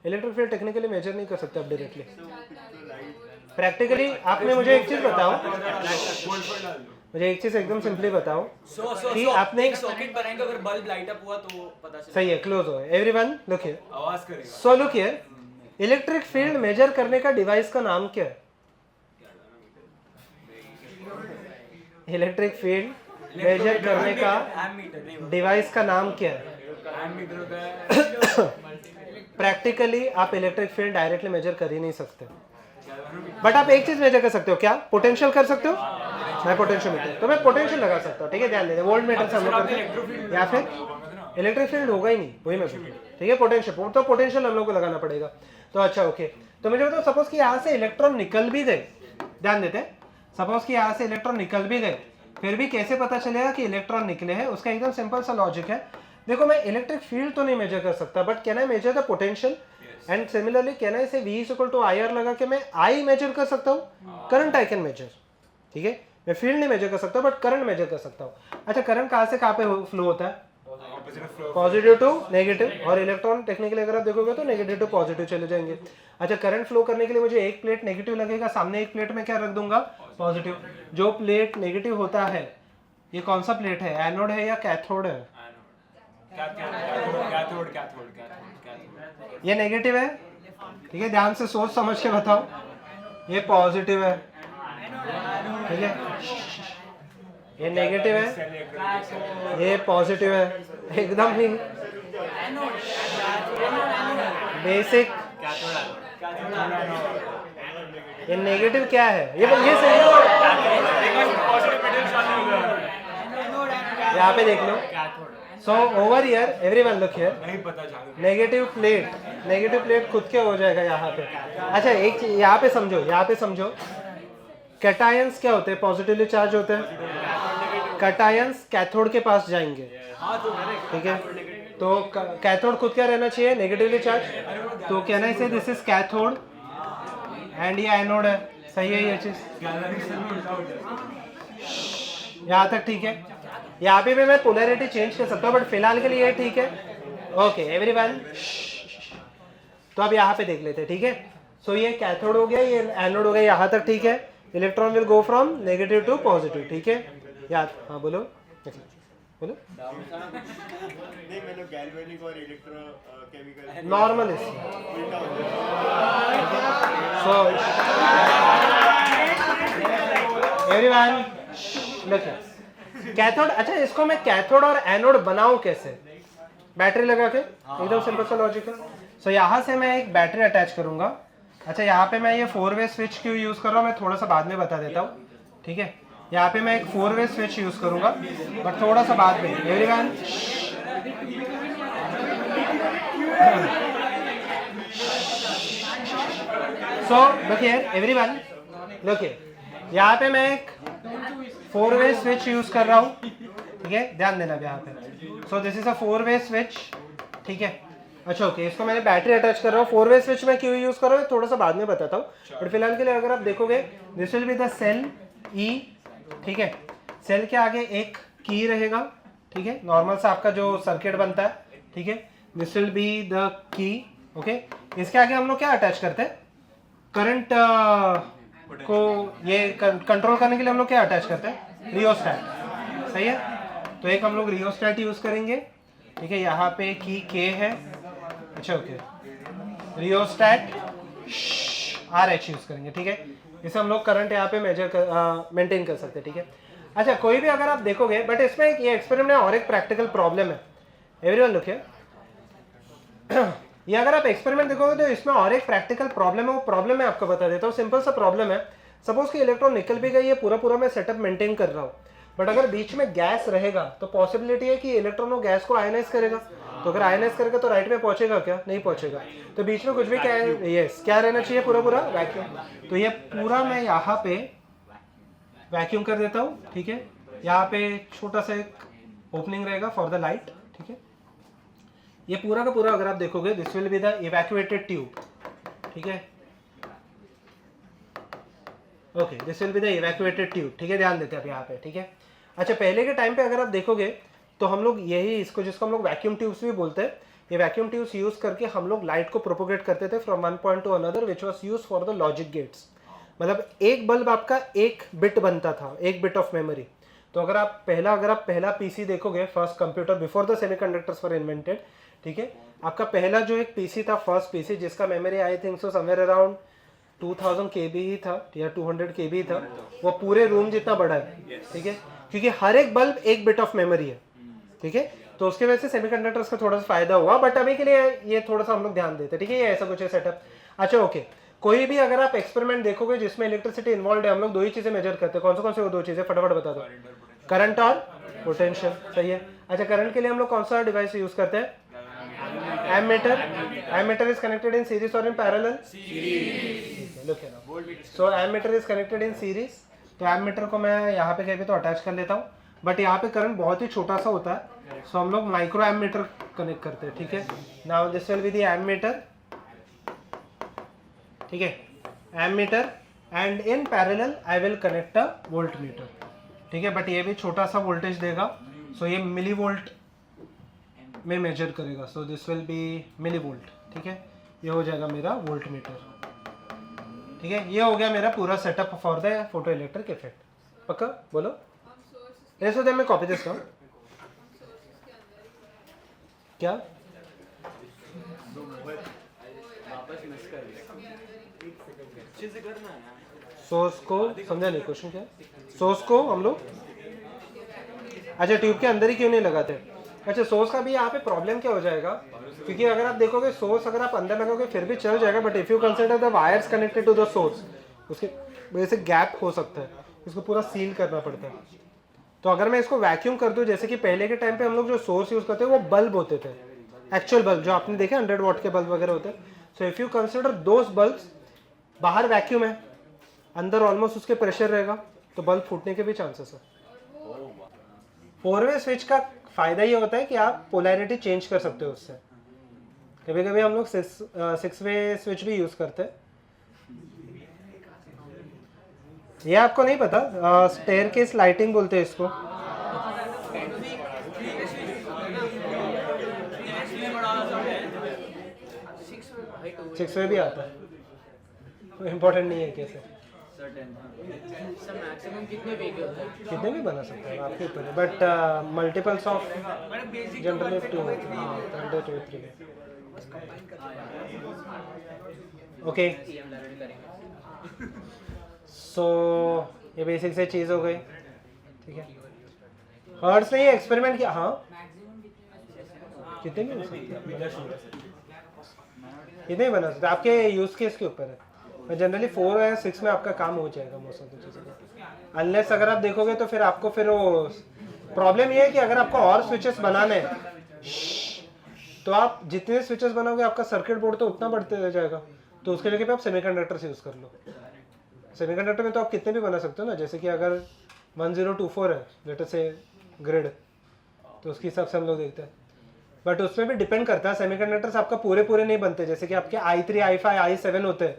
इलेक्ट्रिक फील्ड टेक्निकली मेजर नहीं कर सकते आप डायरेक्टली। प्रैक्टिकली आपने मुझे एक चीज़ बताओ, मुझे एक चीज़ एकदम सिंपली बताओ कि आपने एक सॉकेट बनाएंगे, अगर बल्ब लाइट अप हुआ तो पता चलेगा। सही है, क्लोज हो। एवरीवन लुक हियर, आवाज करेगा। सो look here, electric field measure करने का डिवाइस का नाम क्या है? इलेक्ट्रिक फील्ड मेजर करने का डिवाइस का नाम क्या है? एमीटर होता है। प्रैक्टिकली आप इलेक्ट्रिक फील्ड डायरेक्टली मेजर कर ही नहीं सकते, बट आप एक चीज मेजर कर सकते हो। क्या? पोटेंशियल कर सकते हो। मैं पोटेंशियल मीटर, तो मैं पोटेंशियल लगा सकता हूँ, ठीक है। ध्यान देना, वोल्ट मीटर से हम लोग करते हैं, या फिर इलेक्ट्रिक फील्ड होगा ही नहीं, वही मैं बोल रहा हूँ, ठीक है। पोटेंशियल, तो पोटेंशियल हम लोग को लगाना पड़ेगा। तो अच्छा ओके, तो मुझे बताओ सपोज कि यहाँ से इलेक्ट्रॉन निकल भी गए, ध्यान देते हैं, सपोज कि यहाँ से इलेक्ट्रॉन निकल भी गए, फिर भी कैसे पता चलेगा कि इलेक्ट्रॉन निकले हैं? उसका एकदम सिंपल सा लॉजिक है। देखो, मैं इलेक्ट्रिक फील्ड तो नहीं मेजर कर सकता, but can I measure the potential? And similarly can I से V = IR लगा के मैं I मेजर कर सकता हूँ, करंट आई कैन मेजर, ठीक है। मैं फील्ड नहीं मेजर कर सकता, बट करंट मेजर कर सकता हूँ। अच्छा, करंट कहाँ से कहाँ पे फ्लो होता है? पॉजिटिव टू नेगेटिव, और इलेक्ट्रॉन टेक्निकली अगर आप देखोगे तो नेगेटिव टू पॉजिटिव चले जाएंगे। अच्छा, करंट फ्लो करने के लिए मुझे एक प्लेट नेगेटिव लगेगा, सामने एक प्लेट में क्या रख दूंगा? पॉजिटिव। जो प्लेट नेगेटिव होता है, ये कौन सा प्लेट है? एनोड है या कैथोड है? कैथोड। ये नेगेटिव है, ठीक है। ध्यान से सोच समझ के बताओ। ये पॉजिटिव है, ठीक है। ये नेगेटिव है, ये पॉजिटिव है, एकदम ही बेसिक। ये नेगेटिव क्या है? ये सही यहाँ पे देख लो। So over here everyone look here, नहीं पता चला। नेगेटिव प्लेट खुद के हो जाएगा यहाँ पे। अच्छा, एक यहाँ पे समझो, यहाँ पे समझो, कैटायंस क्या होते हैं? पॉजिटिवली चार्ज होते हैं। कैटायंस कैथोड के पास जाएंगे, ठीक है। तो कैथोड खुद क्या रहना चाहिए? Negatively charge. तो कहना इसे दिस इज कैथोड एंड ये एनोड है, सही है ये चीज। यहाँ तक ठीक है। यहाँ पे भी मैं पोलैरिटी चेंज कर सकता हूँ, बट फिलहाल के लिए ये ठीक है। ओके एवरीवन, तो अब यहाँ पे देख लेते हैं, ठीक है। सो ये कैथोड हो गया, ये एनोड हो गया, यहाँ तक ठीक है। Electron will go from negative to positive, ठीक है। याद, हाँ बोलो बोलो। नहीं, मैंने गैल्वेनिक और electrochemical normal so everyone look, cathode. अच्छा, इसको मैं कैथोड और एनोड बनाऊं कैसे? बैटरी लगा के, एकदम सिंपल सा लॉजिक है। सो यहाँ से मैं एक बैटरी अटैच करूंगा। अच्छा, यहाँ पे मैं ये 4-वे स्विच क्यों यूज कर रहा हूँ मैं थोड़ा सा बाद में बता देता हूँ, ठीक है। यहाँ पे मैं एक 4-वे स्विच यूज करूंगा, बट थोड़ा सा बाद में। Everyone so look here, everyone look here, यहाँ पे मैं एक 4-वे स्विच यूज कर रहा हूँ, ठीक है। ध्यान देना यहाँ पे। सो दिस इज अ 4-वे स्विच, ठीक है। अच्छा ओके, इसको मैंने बैटरी अटैच कर रहा हूँ। 4-वे स्विच में क्यों यूज कर रहा हूँ थोड़ा सा बाद में बताता हूँ, बट फिलहाल के लिए अगर आप देखोगे this will be the cell E, ठीक है। सेल के आगे एक की रहेगा, ठीक है, नॉर्मल सा आपका जो सर्किट बनता है, ठीक है। This will be the key, okay. इसके आगे हम लोग क्या अटैच करते हैं? करंट को ये कंट्रोल करने के लिए हम लोग क्या अटैच करते हैं? रियोस्टैट, सही है। तो एक हम लोग रियोस्टैट यूज करेंगे, ठीक है। यहाँ पे की के है, अच्छा ओके। रियोस्टैट RH यूज करेंगे, ठीक है। इसे हम लोग करंट यहाँ पे मेंटेन कर सकते हैं, ठीक है। अच्छा, कोई भी अगर आप देखोगे, बट इसमें एक ये एक्सपेरिमेंट में और एक प्रैक्टिकल प्रॉब्लम है। एवरीवन लुक हियर, ये अगर आप एक्सपेरिमेंट देखोगे तो इसमें और एक प्रैक्टिकल प्रॉब्लम है। वो प्रॉब्लम मैं आपको बता देता हूँ, सिंपल सा प्रॉब्लम है। सपोज कि इलेक्ट्रॉन निकल भी गई है, पूरा मैं सेटअप मेंटेन कर रहा हूँ, बट अगर बीच में गैस रहेगा तो पॉसिबिलिटी है कि इलेक्ट्रॉन वो गैस को आयनाइज करेगा। तो अगर आयनाइज करेगा तो राइट में पहुंचेगा क्या? नहीं पहुंचेगा। तो बीच में कुछ भी क्या है? यस, क्या रहना चाहिए? पूरा वैक्यूम। तो ये पूरा मैं यहाँ पे वैक्यूम कर देता हूँ, ठीक है। यहाँ पे छोटा सा एक ओपनिंग रहेगा फॉर द लाइट, ठीक है। ये पूरा का पूरा अगर आप देखोगे this will be the evacuated tube, ठीक है। Okay, this will be the evacuated tube, ठीक है। ध्यान देते हैं आप यहाँ पे, ठीक है। अच्छा, पहले के टाइम पे अगर आप देखोगे तो हम लोग यही इसको जिसको हम लोग वैक्यूम ट्यूब्स भी बोलते हैं, ये वैक्यूम ट्यूब्स यूज करके हम लोग लाइट को प्रोपोगेट करते थे from one point two another which was use for the logic gates. मतलब एक बल्ब आपका एक बिट बनता था, एक बिट ऑफ मेमोरी। तो अगर आप पहला पीसी देखोगे, first computer before the semiconductors were invented, ठीक है। आपका पहला जो एक पीसी था, फर्स्ट पीसी, जिसका मेमोरी आई think so somewhere around 2000 KB ही था या 200 KB ही था, वो पूरे रूम जितना बड़ा है, ठीक है। क्योंकि हर एक बल्ब एक बिट ऑफ मेमोरी है, ठीक है। तो उसके वजह से सेमीकंडक्टर्स का थोड़ा सा फायदा हुआ, बट अभी के लिए ये थोड़ा सा हम लोग ध्यान देते हैं, ठीक है। ये ऐसा कुछ है सेटअप। अच्छा, ओके, कोई भी अगर आप एक्सपेरिमेंट देखोगे जिसमें इलेक्ट्रिसिटी इन्वॉल्व है, हम लोग दो ही चीजें मेजर करते हैं। कौन से वो दो चीजें फटाफट बता दो। करंट और पोटेंशियल, सही है। अच्छा, करंट के लिए हम लोग कौन सा डिवाइस यूज करते हैं? Ammeter. Ammeter is connected in series और in parallel? Series. Look here now, so ammeter is connected in series. तो एमीटर को मैं यहाँ पे कहीं पे तो अटैच कर लेता हूँ, बट यहाँ पे करंट बहुत ही छोटा सा होता है, सो हम लोग माइक्रो एमीटर कनेक्ट करते हैं, ठीक है। Now this will be the ammeter, ठीक है, ammeter, and in parallel I will connect a voltmeter, ठीक है। बट ये भी छोटा सा वोल्टेज देगा, सो ये मिली वोल्ट में मेजर करेगा, so this will be milli volt, ठीक है। ये हो जाएगा मेरा वोल्टमीटर, ठीक है। ये हो गया मेरा पूरा setup for the photo electric effect. पक्का बोलो। ऐसे तो मैं कॉपी दिस हूँ क्या सोर्स को समझा नहीं, क्वेश्चन क्या है? सोर्स को हम लोग अच्छा ट्यूब के अंदर ही क्यों नहीं लगाते? अच्छा, सोर्स का भी यहाँ पे प्रॉब्लम क्या हो जाएगा, क्योंकि अगर आप देखोगे सोर्स अगर आप अंदर लगाओगे फिर भी चल जाएगा, but if you consider the wires connected to the source, उसके वजह से गैप हो सकता है, इसको पूरा सील करना पड़ता है। तो अगर मैं इसको वैक्यूम कर दूं, जैसे कि पहले के टाइम पे हम लोग जो सोर्स यूज करते हैं वो बल्ब होते थे, एक्चुअल बल्ब जो आपने देखे 100 वॉट के बल्ब वगैरह होते हैं। So if you consider those bulbs, बाहर वैक्यूम है, अंदर ऑलमोस्ट उसके प्रेशर रहेगा, तो बल्ब फूटने के भी चांसेस है। 4-वे स्विच का फायदा ये होता है कि आप पोलैरिटी चेंज कर सकते हो उससे। कभी कभी हम लोग 6-वे स्विच भी यूज करते हैं। ये आपको नहीं पता, स्टेयरकेस लाइटिंग बोलते हैं इसको। सिक्स वे भी आता है, इम्पोर्टेंट नहीं है कैसे, मैक्सिमम कितने वे के होते हैं? कितने भी बना सकते हैं आपके ऊपर है, but multiples of generally 2 okay. So ये बेसिक से चीज़ हो गई, ठीक है। हर्ट्ज ने ये एक्सपेरिमेंट किया, हाँ कितने भी हो सकते हैं, कितने भी बना सकते हैं, आपके यूज केस के ऊपर है। जनरली 4 या 6 में आपका काम हो जाएगा मोस्ट ऑफ द चीज़ें, अनलेस अगर आप देखोगे तो फिर आपको फिर वो प्रॉब्लम ये है कि अगर आपको और स्विचेस बनाने हैं तो आप जितने स्विचेस बनाओगे आपका सर्किट बोर्ड तो उतना बढ़ते रह जाएगा, तो उसके जगह पे आप सेमीकंडक्टर्स यूज़ कर लो। सेमीकंडक्टर में तो आप कितने भी बना सकते हो ना, जैसे कि अगर 1024 है लेटर से ग्रिड, तो उसके हिसाब से हम लोग देखते हैं, बट उसमें भी डिपेंड करता है। सेमीकंडक्टर्स आपका पूरे नहीं बनते, जैसे कि आपके i3, i5, i7 होते हैं,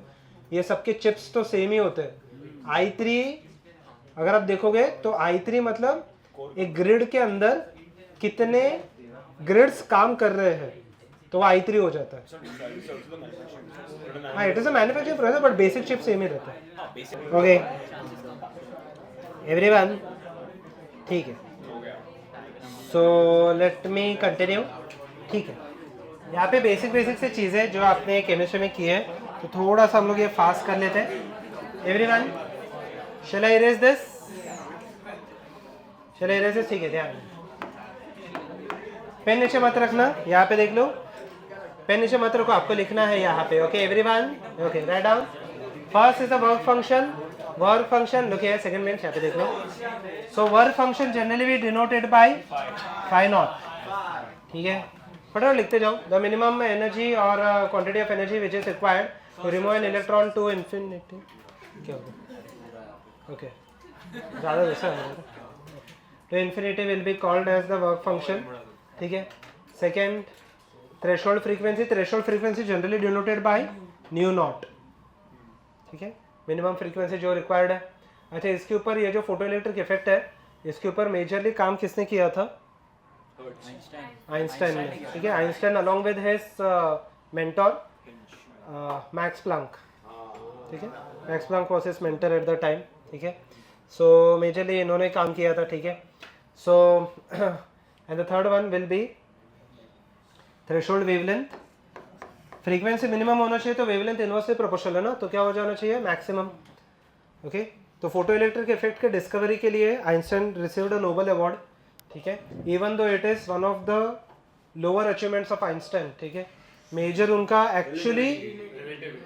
ये सबके चिप्स तो सेम ही होते हैं। i3 अगर आप देखोगे तो i3 मतलब एक ग्रिड के अंदर कितने ग्रिड्स काम कर रहे हैं, तो वो i3 हो जाता है। हाँ, it is a manufacturing process, but basic chip same ही रहता है। ओके एवरीवन, ठीक है। सो लेट मी कंटिन्यू, ठीक है। यहाँ पे बेसिक से चीज़ें जो आपने केमिस्ट्री में की है, तो थोड़ा सा हम लोग ये फास्ट कर लेते हैं। Everyone, shall I erase this? Shall I erase this? ठीक है, ध्यान पेन नीचे मत रखना, यहाँ पे देख लो, पेन नीचे मत रखो, आपको लिखना है यहाँ पे। Okay everyone, okay write down. First is the work function. Work function look here, second minute यहाँ पे देख लो। So work function generally be denoted by phi naught, ठीक है। फटाफट लिखते जाओ। द मिनिमम एनर्जी और quantity of energy which is required to remove an electron to infinity. क्या होगा? ओके, ज़्यादा वैसा है। तो infinity will be called as the work function, ठीक है। Second threshold frequency generally denoted by new not, ठीक है, मिनिमम फ्रीक्वेंसी जो रिक्वायर्ड है। अच्छा, इसके ऊपर ये जो फोटो इलेक्ट्रिक इफेक्ट है, इसके ऊपर मेजरली काम किसने किया था? आइंस्टाइन ने, ठीक है। Einstein along with his mentor Max Planck, ठीक है। Max Planck was his mentor at the time, ठीक है। सो मेजरली इन्होंने काम किया था, ठीक है। So and the third one will be threshold wavelength. Frequency minimum होना चाहिए तो वेवलेंथ इनवर्सली प्रोपोर्शनल है ना, तो क्या हो जाना चाहिए? Maximum, okay. तो फोटो इलेक्ट्रिक इफेक्ट के डिस्कवरी के लिए Einstein received a Nobel award, ठीक है। Even though it is one of the lower achievements of Einstein, ठीक है। मेजर उनका एक्चुअली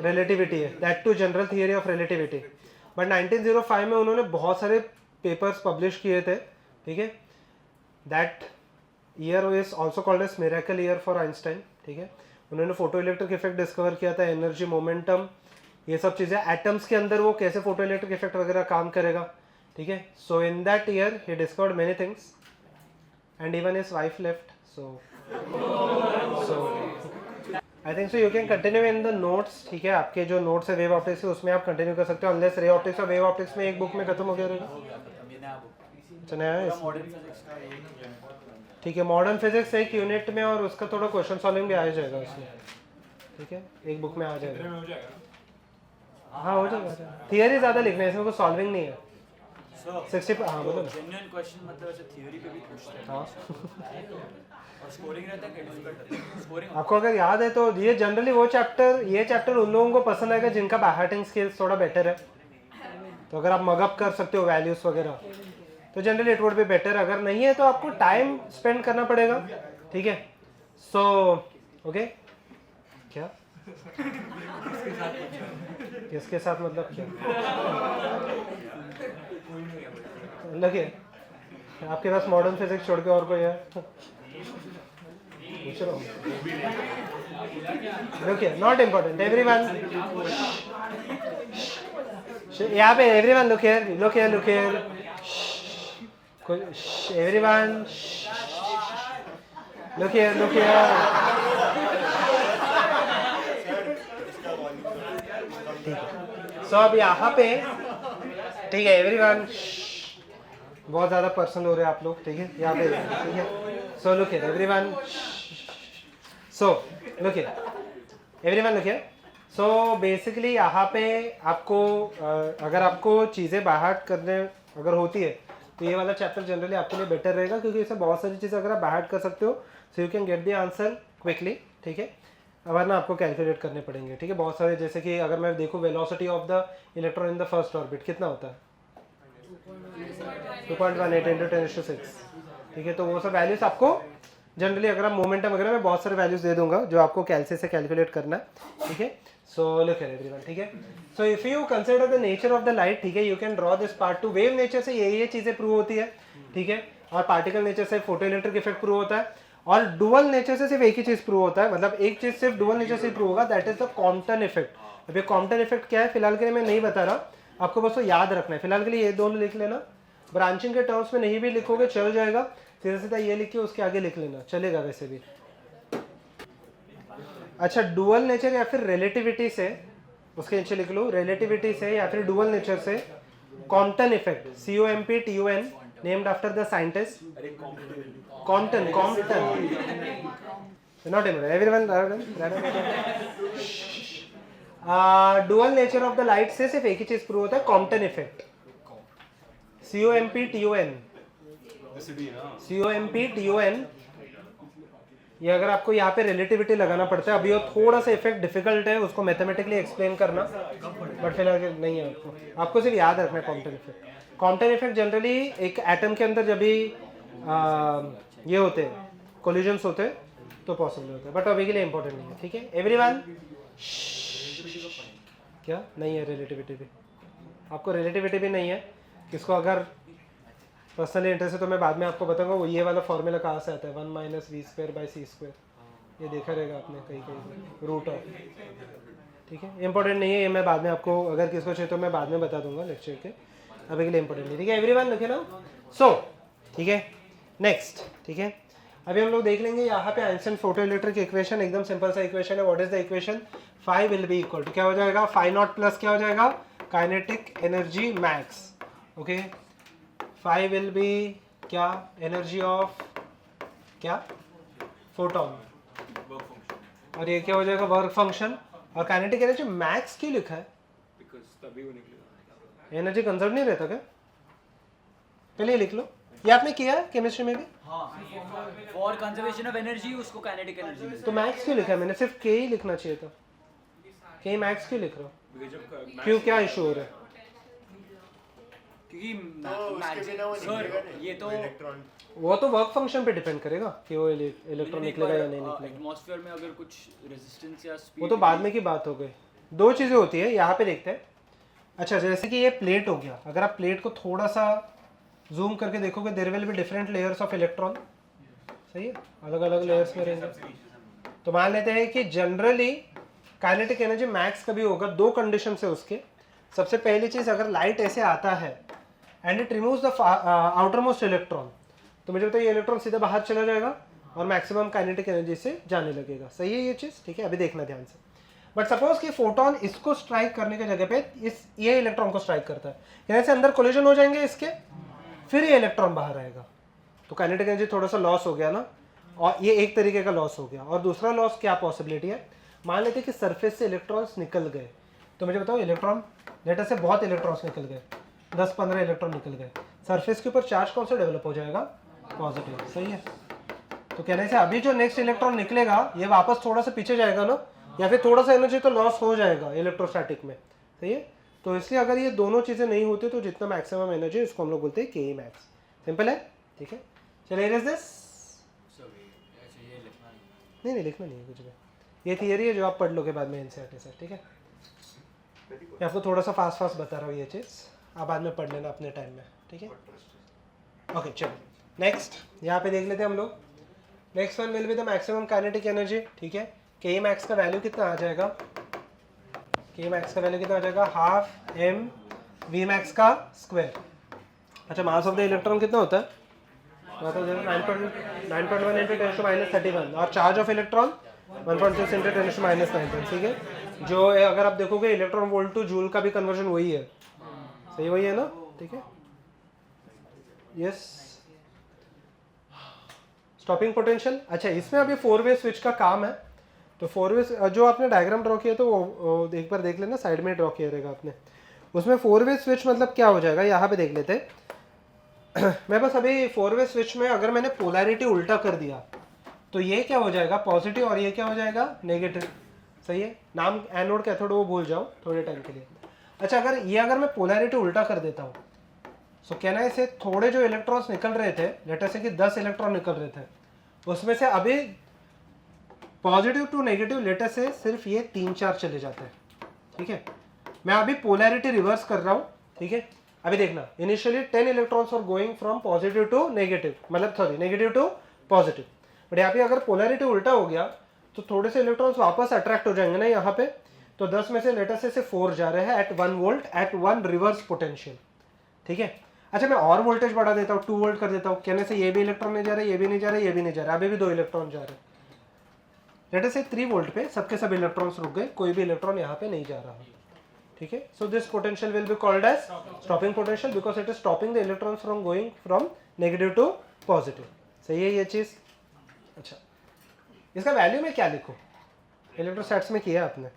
रिलेटिविटी है, that too general theory of relativity. But 1905 में उन्होंने बहुत सारे पेपर्स पब्लिश किए थे, ठीक है। That year is also called as miracle year for Einstein, ठीक है। उन्होंने फोटो इलेक्ट्रिक इफेक्ट डिस्कवर किया था, एनर्जी, मोमेंटम, ये सब चीज़ें, एटम्स के अंदर वो कैसे फोटो इलेक्ट्रिक इफेक्ट वगैरह काम करेगा, ठीक है। So in that year he discovered many things and even his wife left, so I think so you can continue in the notes, ठीक है। आपके जो नोट्स है वेव ऑप्टिक्स के, उसमें आप कंटिन्यू कर सकते हो, अनलेस रे ऑप्टिक्स और वेव ऑप्टिक्स में एक बुक में खत्म हो गया रहेगा। अच्छा, नया है, ठीक है। मॉडर्न फिजिक्स एक यूनिट में और उसका थोड़ा क्वेश्चन सॉल्विंग भी आ जाएगा उसमें, ठीक है, एक बुक में आ जाएगा। हाँ हो जाएगा, थियरी ज़्यादा लिखना है, इसमें कुछ सॉल्विंग नहीं है। 60, हाँ बोलो ना। जेन्युइन क्वेश्चन मतलब ऐसे थ्योरी पे भी पूछते हैं। हाँ और स्कोरिंग रहता है कि डिफिकल्ट रहता है? स्कोरिंग आपको अगर याद है तो ये जनरली वो चैप्टर, ये चैप्टर उन लोगों को पसंद आएगा जिनका बायहार्टिंग स्किल्स थोड़ा बेटर है। तो अगर आप मगअप कर सकते हो वैल्यूज वगैरह तो generally it would be better. अगर नहीं है तो आपको टाइम स्पेंड करना पड़ेगा, ठीक है। सो ओके, क्या किसके साथ मतलब क्या? लगे आपके पास मॉडर्न फिजिक्स छोड़ के और कोई है? पूछ रहा हूँ। Okay, not important. एवरीवन यहाँ पे, everyone look here, look here, look here, everyone look here, look here. ठीक है, सो अब यहाँ पे, ठीक है एवरीवन, बहुत ज़्यादा पर्सनल हो रहे हैं आप लोग, ठीक है यहाँ पे, ठीक है। So look here everyone, so look here everyone, look here. So basically यहाँ पे आपको अगर आपको चीज़ें बाहर करने अगर होती है तो ये वाला चैप्टर जनरली आपके लिए बेटर रहेगा, क्योंकि इसमें बहुत सारी चीज़ें अगर आप बाहर कर सकते हो सो you can get the answer quickly, ठीक है। वरना आपको कैलकुलेट करने पड़ेंगे, ठीक है। बहुत सारे, जैसे कि अगर मैं देखूँ velocity of the electron in the first orbit कितना होता है? 2.18 × 10⁶, ठीक है। तो वो सब वैल्यूज आपको जनरली, अगर आप मोमेंटम वगैरह में बहुत सारे वैल्यूज दे दूंगा जो आपको कैलसी से कैलकुलेट करना है, ठीक है। सो लुक हियर एवरीवन, ठीक है। So if you consider the nature of the light, ठीक है, you can draw this part two. Wave nature से ये चीजें प्रूव होती है, ठीक है, और पार्टिकल नेचर से फोटो इलेक्ट्रिक इफेक्ट प्रूव होता है, और डुअल नेचर से सिर्फ एक ही चीज प्रूव होता है, मतलब एक चीज सिर्फ डुअल नेचर से प्रूव होगा, that is the Compton effect. अब ये कॉम्पटन इफेक्ट क्या है फिलहाल के लिए मैं नहीं बता रहा, आपको बस वो याद रखना है। फिलहाल के लिए ये दोनों लिख लेना, ब्रांचिंग के टर्म्स में नहीं भी लिखोगे चल जाएगा, सीधा सीधा ये लिख के उसके आगे लिख लेना, चलेगा वैसे भी। अच्छा, डुअल नेचर या फिर रिलेटिविटी से, उसके नीचे लिख लो, रिलेटिविटी से या फिर डुअल नेचर से Compton effect, COMPTUN, named after the scientist Compton, not everyone. Dual nature of the light से सिर्फ एक ही चीज प्रूव होता है, कॉम्पटन इफेक्ट, COMPTUN। ये अगर आपको यहाँ पे रिलेटिविटी लगाना पड़ता है, अभी वो थोड़ा सा इफेक्ट डिफिकल्ट है उसको मैथमेटिकली एक्सप्लेन करना, बट फिलहाल नहीं है आपको सिर्फ याद रखना है Compton effect. Compton effect generally एक एटम के अंदर जब भी ये होते हैं, कोलिजन्स होते हैं तो पॉसिबल होता है, बट अभी के लिए इंपॉर्टेंट नहीं है, ठीक है एवरीवन। क्या नहीं है रिलेटिविटी भी, आपको रिलेटिविटी भी नहीं है। किसको अगर पर्सनली इंटरेस्ट है तो मैं बाद में आपको बताऊंगा वो ये वाला फॉर्मूला कहाँ से आता है, 1 - v²/c², ये देखा रहेगा आपने कहीं कहीं, रूट ऑफ, ठीक है। इंपॉर्टेंट नहीं है ये, मैं बाद में आपको अगर किसको चाहिए तो मैं बाद में बता दूंगा लेक्चर के, अभी के लिए इंपॉर्टेंट नहीं, ठीक है एवरीवन। लिखे ना, सो ठीक है नेक्स्ट, ठीक है अभी हम लोग देख लेंगे यहाँ पे आइंस्टाइन फोटोइलेक्ट्रिक इक्वेशन, एकदम सिंपल सा इक्वेशन है. What is the equation? Phi will be equal to क्या हो जाएगा, फाई नॉट प्लस क्या हो जाएगा, kinetic energy max. Okay phi will be क्या, एनर्जी ऑफ क्या, फोटोन, और ये क्या हो जाएगा, वर्क फंक्शन. और काइनेटिक एनर्जी मैक्स क्यों लिखा है, तभी वो निकलेगा. एनर्जी कंजर्व नहीं रहता क्या, पहले ये लिख लो. ये आपने किया है केमिस्ट्री में भी, फॉर कंजर्वेशन ऑफ एनर्जी उसको काइनेटिक एनर्जी. तो मैक्स क्यों लिखा है, मैंने सिर्फ के ही लिखना चाहिए था. के मैक्स क्यों लिख रहा हूँ, क्यों, क्या इशू हो रहा है? क्योंकि तो उसके बिना वो निकलेगा नहीं, ये तो इलेक्ट्रॉन. वो तो वर्क फंक्शन पे डिपेंड करेगा कि वो इलेक्ट्रॉन निकलेगा या नहीं निकलेगा. एटमॉस्फेयर में अगर कुछ रेजिस्टेंस या स्पीड, वो तो बाद में की बात हो गई. दो चीज़ें होती है यहाँ पे देखते हैं. अच्छा जैसे कि ये प्लेट हो गया, अगर आप प्लेट को थोड़ा सा जूम करके देखोगे there will be different layers of electron. सही है, अलग अलग लेयर्स में रहेंगे. तो मान लेते हैं कि जनरली काइनेटिक एनर्जी मैक्स कभी होगा, दो कंडीशन से उसके. सबसे पहली चीज़, अगर लाइट ऐसे आता है and it removes the outer most electron, तो मुझे बताइए ये इलेक्ट्रॉन सीधा बाहर चला जाएगा और मैक्सिमम काइनेटिक एनर्जी से जाने लगेगा. सही है ये चीज़, ठीक है. अभी देखना ध्यान से. बट सपोज कि फोटोन इसको स्ट्राइक करने की जगह पे ये इलेक्ट्रॉन को स्ट्राइक करता है, यानी से अंदर कोलिजन हो जाएंगे इसके, फिर ये इलेक्ट्रॉन बाहर आएगा, तो काइनेटिक एनर्जी थोड़ा सा लॉस हो गया ना, और ये एक तरीके का लॉस हो गया. और दूसरा लॉस क्या पॉसिबिलिटी है, मान लेते हैं कि सरफेस से इलेक्ट्रॉन्स निकल गए, तो मुझे बताओ इलेक्ट्रॉन लेटर से बहुत इलेक्ट्रॉन्स निकल गए, 10-15 इलेक्ट्रॉन निकल गए, सरफेस के ऊपर चार्ज कौन सा डेवलप हो जाएगा, पॉजिटिव. सही है. तो कहने से अभी जो नेक्स्ट इलेक्ट्रॉन निकलेगा ये वापस थोड़ा सा पीछे जाएगा ना, या फिर थोड़ा सा एनर्जी तो लॉस हो जाएगा इलेक्ट्रोस्टैटिक में. सही है. तो इसलिए अगर ये दोनों चीज़ें नहीं होती तो जितना मैक्सिमम एनर्जी उसको हम लोग बोलते हैं के मैक्स. सिंपल है, ठीक है. चलिए इज दिस, नहीं लिखना नहीं है कुछ भी, ये थियरी है जो आप पढ़ लोगे बाद में एनसीईआरटी के साथ. ठीक है, मैं आपको थोड़ा सा फास्ट बता रहा हूँ ये चीज़, आप बाद में पढ़ लेना अपने टाइम में. ठीक है, ओके चलो नेक्स्ट यहाँ पे देख लेते हैं हम लोग. Next one will be the maximum kinetic energy. ठीक है, के मैक्स का वैल्यू कितना आ जाएगा, के मैक्स का वैल्यू कितना आ जाएगा, हाफ एम वी मैक्स का स्क्वायर. अच्छा मास ऑफ द इलेक्ट्रॉन कितना होता है, 9.1 इंटू 10⁻31, और चार्ज ऑफ इलेक्ट्रॉन 1.6 इंटू 10⁻9. ठीक है, जो अगर आप देखोगे इलेक्ट्रॉन वोल्ट टू जूल का भी कन्वर्जन वही है. सही वही है ना. ठीक है, यस. स्टॉपिंग पोटेंशियल, अच्छा इसमें अभी 4 वे स्विच का काम है. तो 4 वे जो आपने डायग्राम ड्रॉ किया तो वो एक बार देख लेना, साइड में ड्रॉ किया रहेगा आपने. उसमें 4 वे स्विच मतलब क्या हो जाएगा यहाँ पे देख लेते हैं. मैं बस अभी 4 वे स्विच में अगर मैंने पोलैरिटी उल्टा कर दिया तो ये क्या हो जाएगा, पॉजिटिव, और ये क्या हो जाएगा, नेगेटिव. सही है, नाम एनोड कैथोड वो भूल जाओ थोड़े टाइम के लिए. अच्छा अगर मैं पोलैरिटी उल्टा कर देता हूँ, सो कहना है से थोड़े जो इलेक्ट्रॉन्स निकल रहे थे, लेटर से कि 10 इलेक्ट्रॉन निकल रहे थे, उसमें से अभी पॉजिटिव टू नेगेटिव लेटर से सिर्फ ये 3-4 चले जाते हैं. ठीक है, मैं अभी पोलैरिटी रिवर्स कर रहा हूँ. ठीक है, अभी देखना, initially 10 electrons are going from positive to negative, मतलब sorry negative to positive. But यहाँ पे अगर पोलैरिटी उल्टा हो गया तो थोड़े से इलेक्ट्रॉन्स वापस अट्रैक्ट हो जाएंगे ना यहाँ पे. तो 10 में से लेटर से 4 जा रहे हैं at 1 volt at 1 reverse potential. ठीक है, अच्छा मैं और वोल्टेज बढ़ा देता हूँ, 2 वोल्ट कर देता हूँ. कहने से ये भी इलेक्ट्रॉन नहीं जा रहा है, ये भी नहीं जा रहा है, ये भी नहीं जा रहा है, अभी भी 2 इलेक्ट्रॉन जा रहे हैं. लेटर से 3 वोल्ट पे सबके सब इलेक्ट्रॉन्स रुक गए, कोई भी इलेक्ट्रॉन यहाँ पे नहीं जा रहा. ठीक है, so this potential will be called as stopping potential because it is stopping the electrons from going from negative to positive. सही है ये चीज़. अच्छा इसका वैल्यू मैं क्या लिखूँ, इलेक्ट्रोस्टैट्स में किया आपने,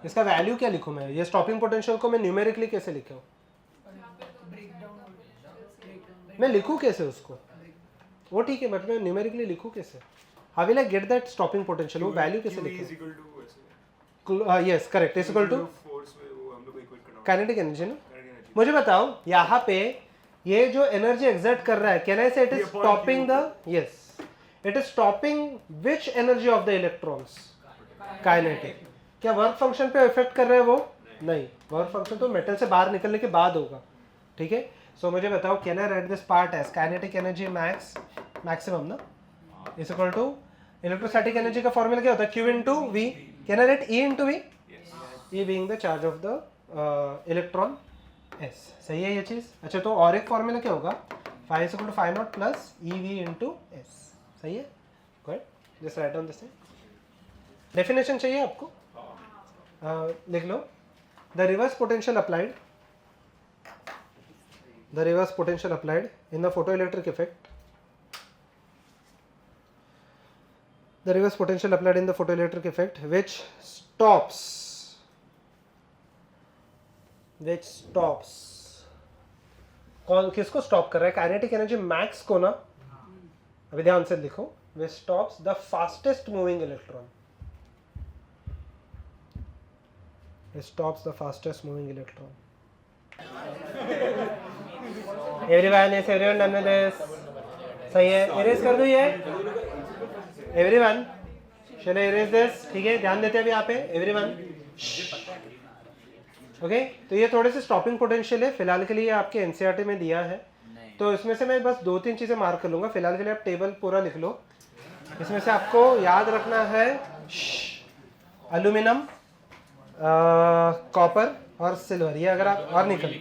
इसका वैल्यू क्या लिखूँ मैं, ये स्टॉपिंग पोटेंशियल को मैं न्यूमेरिकली कैसे लिखूँ, मैं लिखूँ कैसे उसको, वो ठीक है बट मैं न्यूमेरिकली लिखूँ कैसे, how will I get that stopping potential, वो वैल्यू कैसे लिखूँ. Yes correct, is equal to kinetic energy ना. मुझे बताओ यहाँ पे ये जो एनर्जी एग्जर्ट कर रहा है, can I say it is stopping the, yes it is stopping which energy of the electrons, kinetic. क्या वर्क फंक्शन पे इफेक्ट कर रहा है वो, नहीं, वर्क फंक्शन तो मेटल से बाहर निकलने के बाद होगा. ठीक है, सो मुझे बताओ can I write this part as kinetic energy maximum ना is equal to electrostatic energy का फॉर्मूला क्या होता है, Q into V. Can I write E into V, E being the charge of the electron एस। सही है ये चीज़। अच्छा तो और एक फॉर्मूला क्या होगा, phi is equal to phi not plus E V into S. सही है, good. Just write down this. Definition चाहिए आपको, लिख लो। The reverse potential applied, the reverse potential applied in the photoelectric effect, the reverse potential applied in the photoelectric effect which stops कौन किसको stop कर रहा है, काइनेटिक एनर्जी मैक्स को ना, अभी ध्यान से लिखो, which stops the fastest moving electron, it stops the fastest moving electron. Everyone is everyone done with this? सही है, erase कर दूँ ये? Everyone, shall I erase this? ठीक है, ध्यान देते हैं अभी यहाँ पे, everyone. ओके तो ये थोड़े से स्टॉपिंग पोटेंशियल है, फिलहाल के लिए आपके एनसीईआरटी में दिया है, तो इसमें से मैं बस 2-3 चीज़ें मार्क कर लूँगा। फिलहाल के लिए आप टेबल पूरा लिख लो। इसमें से आपको याद रखना है एल्यूमिनियम, कॉपर और सिल्वर, ये अगर आप, और निकल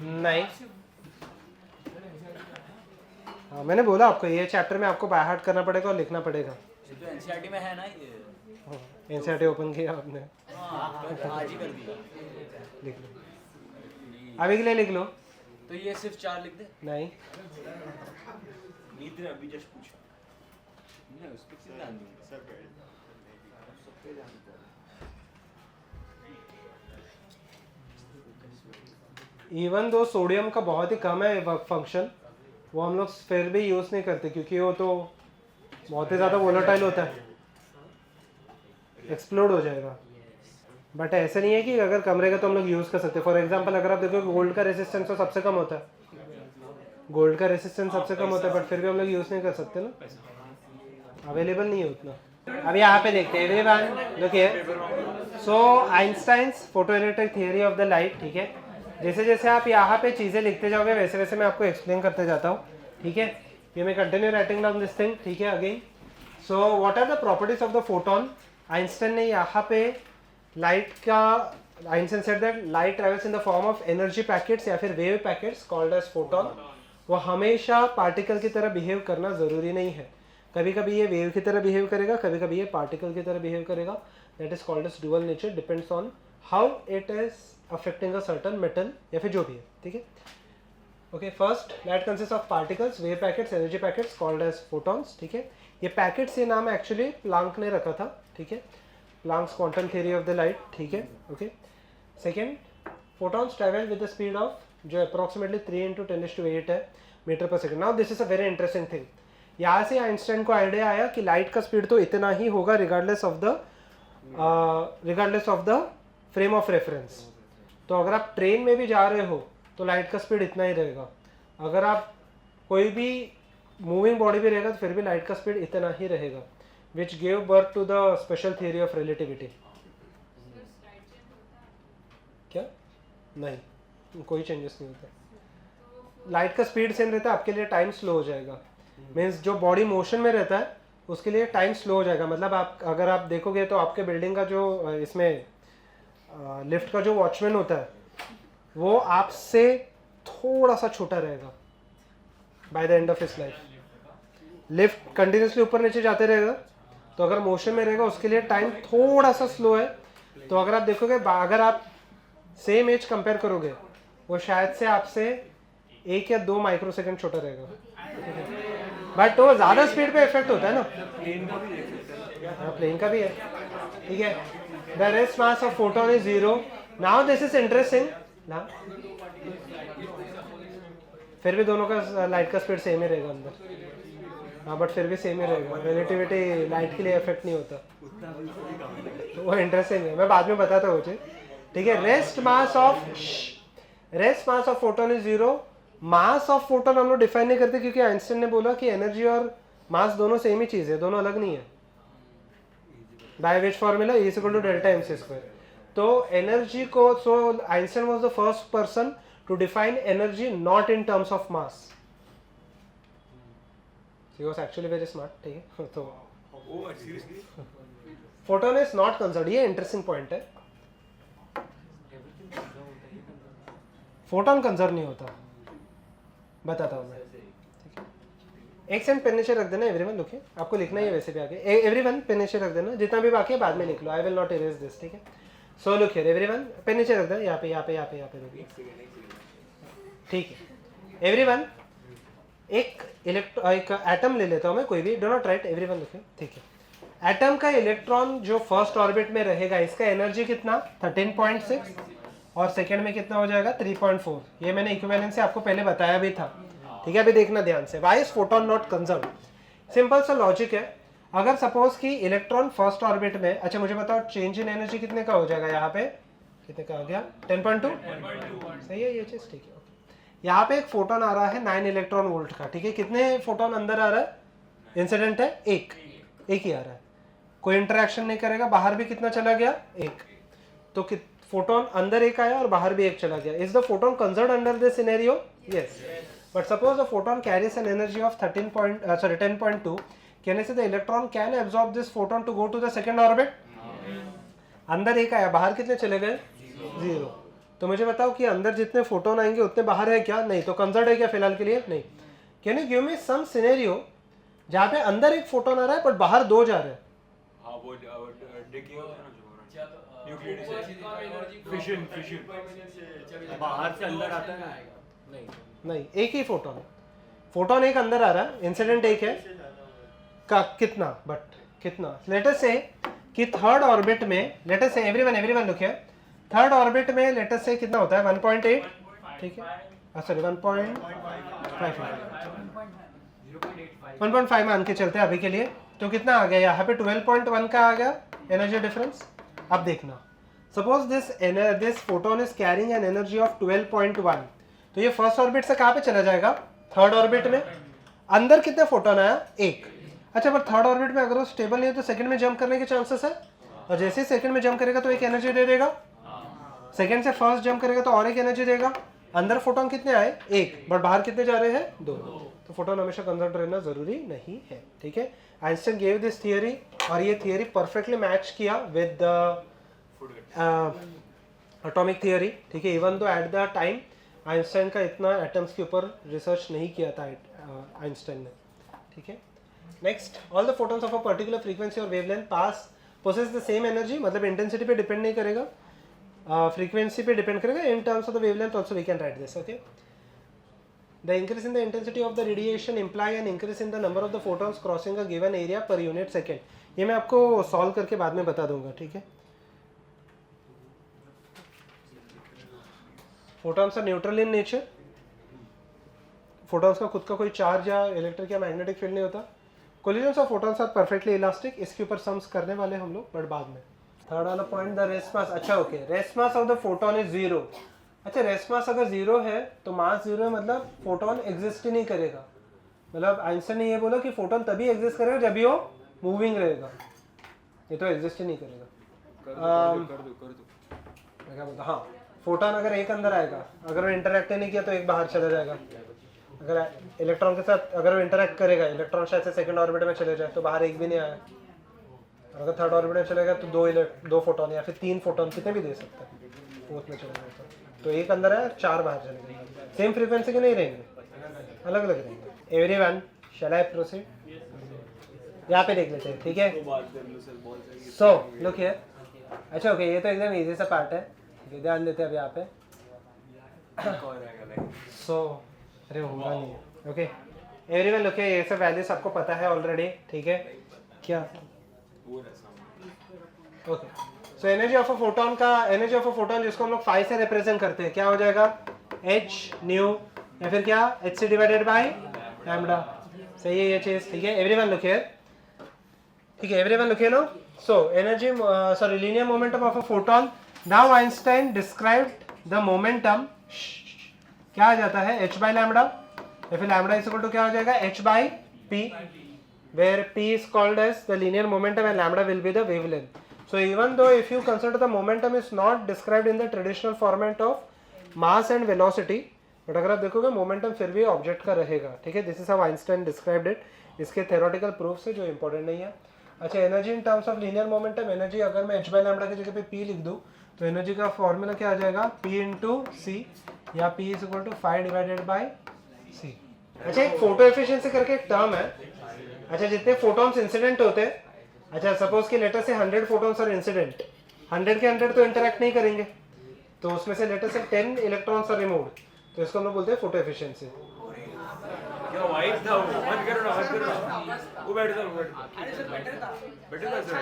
नहीं, हाँ मैंने बोला आपको ये चैप्टर में आपको बाय हार्ट करना पड़ेगा और लिखना पड़ेगा। ये तो एनसीईआरटी में है ना ये। एनसीईआरटी ओपन किया आपने, आज ही कर दिया। लिख लो अभी के लिए, लिख लो। तो ये सिर्फ 4 लिख दे। नहीं नींद ने अभी जस्ट पूछा, नहीं उस पर क्यों ध्यान दूंगा, सब पे ध्यान दूंगा। इवन दो सोडियम का बहुत ही कम है वर्क फंक्शन, वो हम लोग फिर भी यूज़ नहीं करते क्योंकि वो तो बहुत ही ज़्यादा वोलेटाइल होता है, एक्सप्लोड हो जाएगा। बट ऐसा नहीं है कि अगर कम रहेगा तो हम लोग यूज़ कर सकते हैं। फॉर एग्जांपल अगर आप देखो गोल्ड का रेजिस्टेंस तो सबसे कम होता है, गोल्ड का रेजिस्टेंस सबसे कम होता है, बट फिर भी हम लोग यूज़ नहीं कर सकते ना, अवेलेबल नहीं है उतना। अब यहाँ पे देखते हैं everyone, look here. So Einstein's photoelectric theory of the light, ठीक है। जैसे जैसे आप यहाँ पे चीज़ें लिखते जाओगे वैसे वैसे मैं आपको एक्सप्लेन करते जाता हूँ, ठीक है। You may continue writing down this thing, ठीक है। Again so what are the properties of the photon. Einstein ने यहाँ पे लाइट का, Einstein said that light travels in the form of energy packets या फिर wave packets called as photon. वो हमेशा पार्टिकल की तरह बिहेव करना ज़रूरी नहीं है, कभी कभी ये वेव की तरह बिहेव करेगा, कभी कभी ये पार्टिकल की तरह बिहेव करेगा। That is called as dual nature, depends on how it is affecting a certain metal या फिर जो भी है, ठीक है। Okay first, light consist of particles, wave packets, energy packets called as photons, ठीक है। ये पैकेट्स ये नाम एक्चुअली प्लांक ने रखा था, ठीक है, Planck's quantum theory of the light, ठीक है। Okay second, photons travel with the speed of जो अप्रॉक्सीमेटली 3 × 10⁸ है मीटर पर second. Now this is a very interesting thing. यहाँ से आइंस्टाइन को आइडिया आया कि लाइट का स्पीड तो इतना ही होगा regardless of the frame of reference. तो अगर आप ट्रेन में भी जा रहे हो तो लाइट का स्पीड इतना ही रहेगा, अगर आप कोई भी मूविंग बॉडी भी रहेगा तो फिर भी लाइट का स्पीड इतना ही रहेगा, which gave birth to the special theory of relativity. क्या? नहीं, कोई चेंजेस नहीं होता। लाइट का स्पीड सेम रहता है, आपके लिए टाइम स्लो हो जाएगा। मीन्स जो बॉडी मोशन में रहता है उसके लिए टाइम स्लो हो जाएगा। मतलब आप अगर आप देखोगे तो आपके बिल्डिंग का जो इसमें लिफ्ट का जो वॉचमैन होता है वो आपसे थोड़ा सा छोटा रहेगा by the end of his life. Lift continuously ऊपर नीचे जाते रहेगा, तो अगर मोशन में रहेगा उसके लिए टाइम थोड़ा सा स्लो है। तो अगर आप देखोगे, अगर आप सेम एज कंपेयर करोगे, वो शायद से आपसे 1 या 2 माइक्रोसेकंड छोटा रहेगा, बट वो ज़्यादा स्पीड पे इफेक्ट होता है ना। प्लेन का भी है, ठीक है। The rest mass of photon is 0। Now this is interesting ना, फिर भी दोनों का लाइट का स्पीड सेम ही रहेगा अंदर, हाँ, बट फिर भी सेम ही रहेगा। रिलेटिविटी लाइट के लिए इफेक्ट नहीं होता, वो इंटरेस्टिंग है, मैं बाद में बताता हूँ मुझे, ठीक है। Rest mass of photon is 0। Mass of photon हम लोग डिफाइन नहीं करते क्योंकि आइंस्टाइन ने बोला कि एनर्जी और मास दोनों सेम ही चीज है, दोनों अलग नहीं है। By which formula, E = Δ mc²। तो एनर्जी को, so Einstein was the first person to define energy not in terms of mass. He was actually very smart, ठीक है। तो फोटोन इज नॉट कंसर्न्ड, ये इंटरेस्टिंग पॉइंट है। Photon conserve नहीं होता, बताता हूँ मैं। ठीक है, एक सेकंड पेन नीचे रख देना एवरीवन, ओके, आपको लिखना ही है वैसे भी आगे। एवरीवन पेन नीचे रख देना, जितना भी बाकी है बाद में लिख लो, I will not erase this, ठीक है। So look here everyone, pen नीचे रख देना, यहाँ पे यहाँ पे यहाँ पे यहाँ पे देखिए, ठीक है। एवरीवन एक एटम ले लेता हूँ मैं, कोई भी, डो नॉट राइट एवरीवन लिखे, ठीक है। एटम का इलेक्ट्रॉन जो फर्स्ट ऑर्बिट में रहेगा, इसका एनर्जी कितना 13.6 और सेकेंड में कितना हो जाएगा 3.4। ये मैंने इक्विवेलेंस से आपको पहले बताया भी था, ठीक है। अभी देखना ध्यान से, why is photon not conserve. Simple सा लॉजिक है, अगर सपोज कि इलेक्ट्रॉन फर्स्ट ऑर्बिट में, अच्छा मुझे बताओ चेंज इन एनर्जी कितने का हो जाएगा, यहाँ पे कितने का आ गया 10.2, सही है ये चीज, ठीक है। यहाँ पे एक फोटोन आ रहा है 9 इलेक्ट्रॉन वोल्ट का, ठीक है। कितने फोटोन अंदर आ रहा है, इंसिडेंट है एक ही आ रहा है, कोई इंटरेक्शन नहीं करेगा, बाहर भी कितना चला गया एक, तो फोटोन अंदर एक आया और बाहर भी एक चला गया। Is the photon conserved under this scenario? Yes, but suppose the photon carries an energy of 10.2, कहने से the electron can absorb this photon to go to the second orbit. अंदर एक आया, बाहर कितने चले गए 0। तो मुझे बताओ कि अंदर जितने फोटोन आएंगे उतने बाहर है क्या? नहीं। तो कंजर्व्ड है क्या फिलहाल के लिए? नहीं। Can you give me some scenario जहाँ पे अंदर एक फोटोन आ रहा है बट बाहर 2 जा रहे हैं? हाँ वो डिकी होता है ना जो न्यूक्लियर फिशन बाहर से अंदर आता है ना? नहीं, एक ही फोटोन एक अंदर आ रहा है, इंसिडेंट एक है का कितना, बट कितना, लेट अस से कि थर्ड ऑर्बिट में, लेट अस से everyone look here, third orbit में लेट अस से कितना होता है 1.8, ठीक है, सॉरी 1.5 मान के चलते हैं अभी के लिए। तो कितना आ गया यहाँ पे 12.1 का आ गया एनर्जी डिफरेंस। अब देखना, suppose this photon is carrying an energy of 12.1, तो ये फर्स्ट ऑर्बिट से कहाँ पे चला जाएगा? थर्ड ऑर्बिट में। अंदर कितने फोटोन आया? एक। अच्छा, पर थर्ड ऑर्बिट में अगर वो स्टेबल नहीं है तो सेकंड में जंप करने के चांसेस है, और जैसे ही सेकंड में जंप करेगा तो एक एनर्जी दे देगा, सेकंड से फर्स्ट जंप करेगा तो और एक एनर्जी देगा। अंदर फोटोन कितने आए? एक, बट बाहर कितने जा रहे हैं? 2। तो फोटोन हमेशा कंजर्व रहना जरूरी नहीं है, ठीक है। आइंस्टाइन गेव दिस थियरी, और ये थियरी परफेक्टली मैच किया विद एटॉमिक थियरी, ठीक है। इवन दो एट द टाइम आइंस्टाइन का इतना एटम्स के ऊपर रिसर्च नहीं किया था आइंस्टाइन ने, ठीक है। Next, all the photons of a particular frequency और वेवलेंथ पास पोसेस द सेम एनर्जी, मतलब इंटेंसिटी पे डिपेंड नहीं करेगा, फ्रीक्वेंसी पे डिपेंड करेगा। In terms of the wavelength also we can write this, okay. The increase in the intensity of the radiation imply an increase in the number of the photons crossing a given area per unit second. ये मैं आपको solve करके बाद में बता दूंगा, ठीक है। Photons are neutral in nature, photons का खुद का कोई चार्ज या इलेक्ट्रिक या मैग्नेटिक फील्ड नहीं होता। Collisions of photons are perfectly elastic, इसके ऊपर सम्स करने वाले हम लोग, बट बाद में। थर्ड वाला पॉइंट, द रेस्ट मास, अच्छा okay, rest mass of the photon is 0। अच्छा, रेस्ट मास अगर 0 है तो मास 0 है, मतलब फोटोन एग्जिस्ट ही नहीं करेगा। मतलब आइंस्टाइन ने ये बोला कि फोटोन तभी एग्जिस्ट करेगा जब वो मूविंग रहेगा, ये तो एग्जिस्ट ही नहीं करेगा। कर दो मैं क्या बोलता, हाँ, फोटोन अगर एक अंदर आएगा, अगर वो इंटरेक्ट नहीं किया तो एक बाहर चला जाएगा। अगर इलेक्ट्रॉन के साथ अगर वो इंटरेक्ट करेगा, इलेक्ट्रॉन शायद से सेकंड ऑर्बिट में चले जाए तो बाहर एक भी नहीं आया। और अगर थर्ड ऑर्बिट में चलेगा तो दो फोटोन या फिर 3 फोटोन, कितने भी दे सकता है, फोर्थ में चलेगा तो एक अंदर है, 4 बाहर चले गए। सेम फ्रीक्वेंसी के नहीं रहेंगे, अलग अलग रहेंगे। Everyone, shall I proceed? यहाँ पे देख लेते हैं, ठीक है। सो लुक हियर, अच्छा ओके, ये तो एकदम इजी सा पार्ट है, ध्यान देते हैं अब यहाँ पे। सो अरे होगा नहीं, ओके एवरीवन लुक हियर, ये सब वैल्यूज आपको पता है ऑलरेडी, ठीक है क्या? Okay, so energy of a photon का, एनर्जी ऑफ अ फोटोन जिसको हम लोग 5 से रिप्रेजेंट करते हैं, क्या हो जाएगा? h न्यू, या फिर क्या hc डिवाइडेड बाय लैम्डा, सही है ये चीज, ठीक है। एवरीवन लुक हियर, ठीक है, everyone look here no. So energy, sorry, linear momentum of a photon. Now Einstein described the momentum, क्या आ जाता है? h बाय लैम्डा, या फिर लैम्डा इज इक्वल टू क्या हो जाएगा? h by p, where p is called as the linear momentum and lambda will be the wavelength. So even though if you consider the momentum is not described in the traditional format of mass and velocity, but अगर आप देखोगे momentum फिर भी object का रहेगा, ठीक है। This is how Einstein described it, इसके थ्योरेटिकल प्रूफ है जो इंपॉर्टेंट नहीं है। अच्छा, energy in terms of linear momentum, energy अगर मैं h बाय लैम्डा की जगह पे p लिख दूँ तो एनर्जी का फॉर्मूला क्या आ जाएगा? p इंटू सी, या P is equal to 5 divided by C। अच्छा एक फोटो एफिशिएंसी करके एक टर्म है। अच्छा जितने फोटॉन्स इंसिडेंट होते हैं, अच्छा सपोज कि लेटर से 100 फोटॉन्स आर इंसिडेंट, 100 के 100 तो इंटरेक्ट नहीं करेंगे, तो उसमें से लेटर से 10 इलेक्ट्रॉन्स आर रिमूव्ड, तो इसको हम लोग बोलते हैं फोटो एफिशिएंसी। क्या वाइट था वो, बंद करो ना, बंद करो ना, वो बैठ जाओ, बेटर था सर।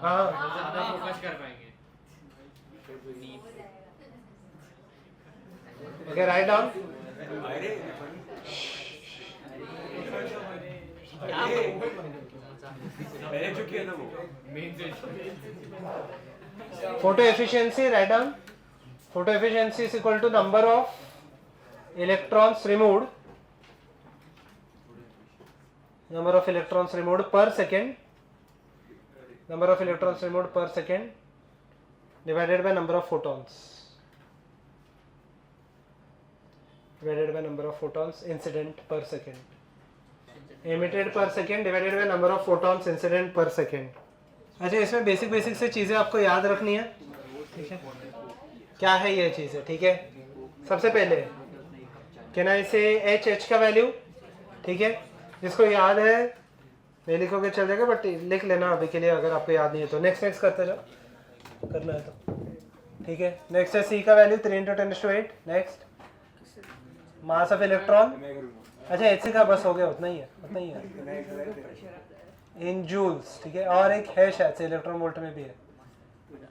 हाँ ज़्यादा फोकस कर पाएंगे। Okay write down. अरे मैंने जो किया था वो Photo efficiency, write down. Photo efficiency is equal to number of electrons removed. Number of electrons removed per second. Number of electrons removed per second divided by number of photons. Divided by number of photons incident per second. Emitted per second divided by number of photons incident per second. अच्छा इसमें basic से चीज़ें आपको याद रखनी है, ठीक है? क्या है ये चीज़ें, ठीक है? सबसे पहले कैन आई से एच का वैल्यू, ठीक है? जिसको याद है नहीं लिखोगे चल जाएगा, बट लिख लेना अभी के लिए अगर आपको याद नहीं है तो। नेक्स्ट करते जाओ, करना है तो, ठीक है? नेक्स्ट है सी का value 3 × 10⁸। Next mass of electron. अच्छा एच का बस हो गया, उतना ही है, उतना ही है इन जूल्स, ठीक है? और एक है शायद से इलेक्ट्रॉन वोल्ट में भी है,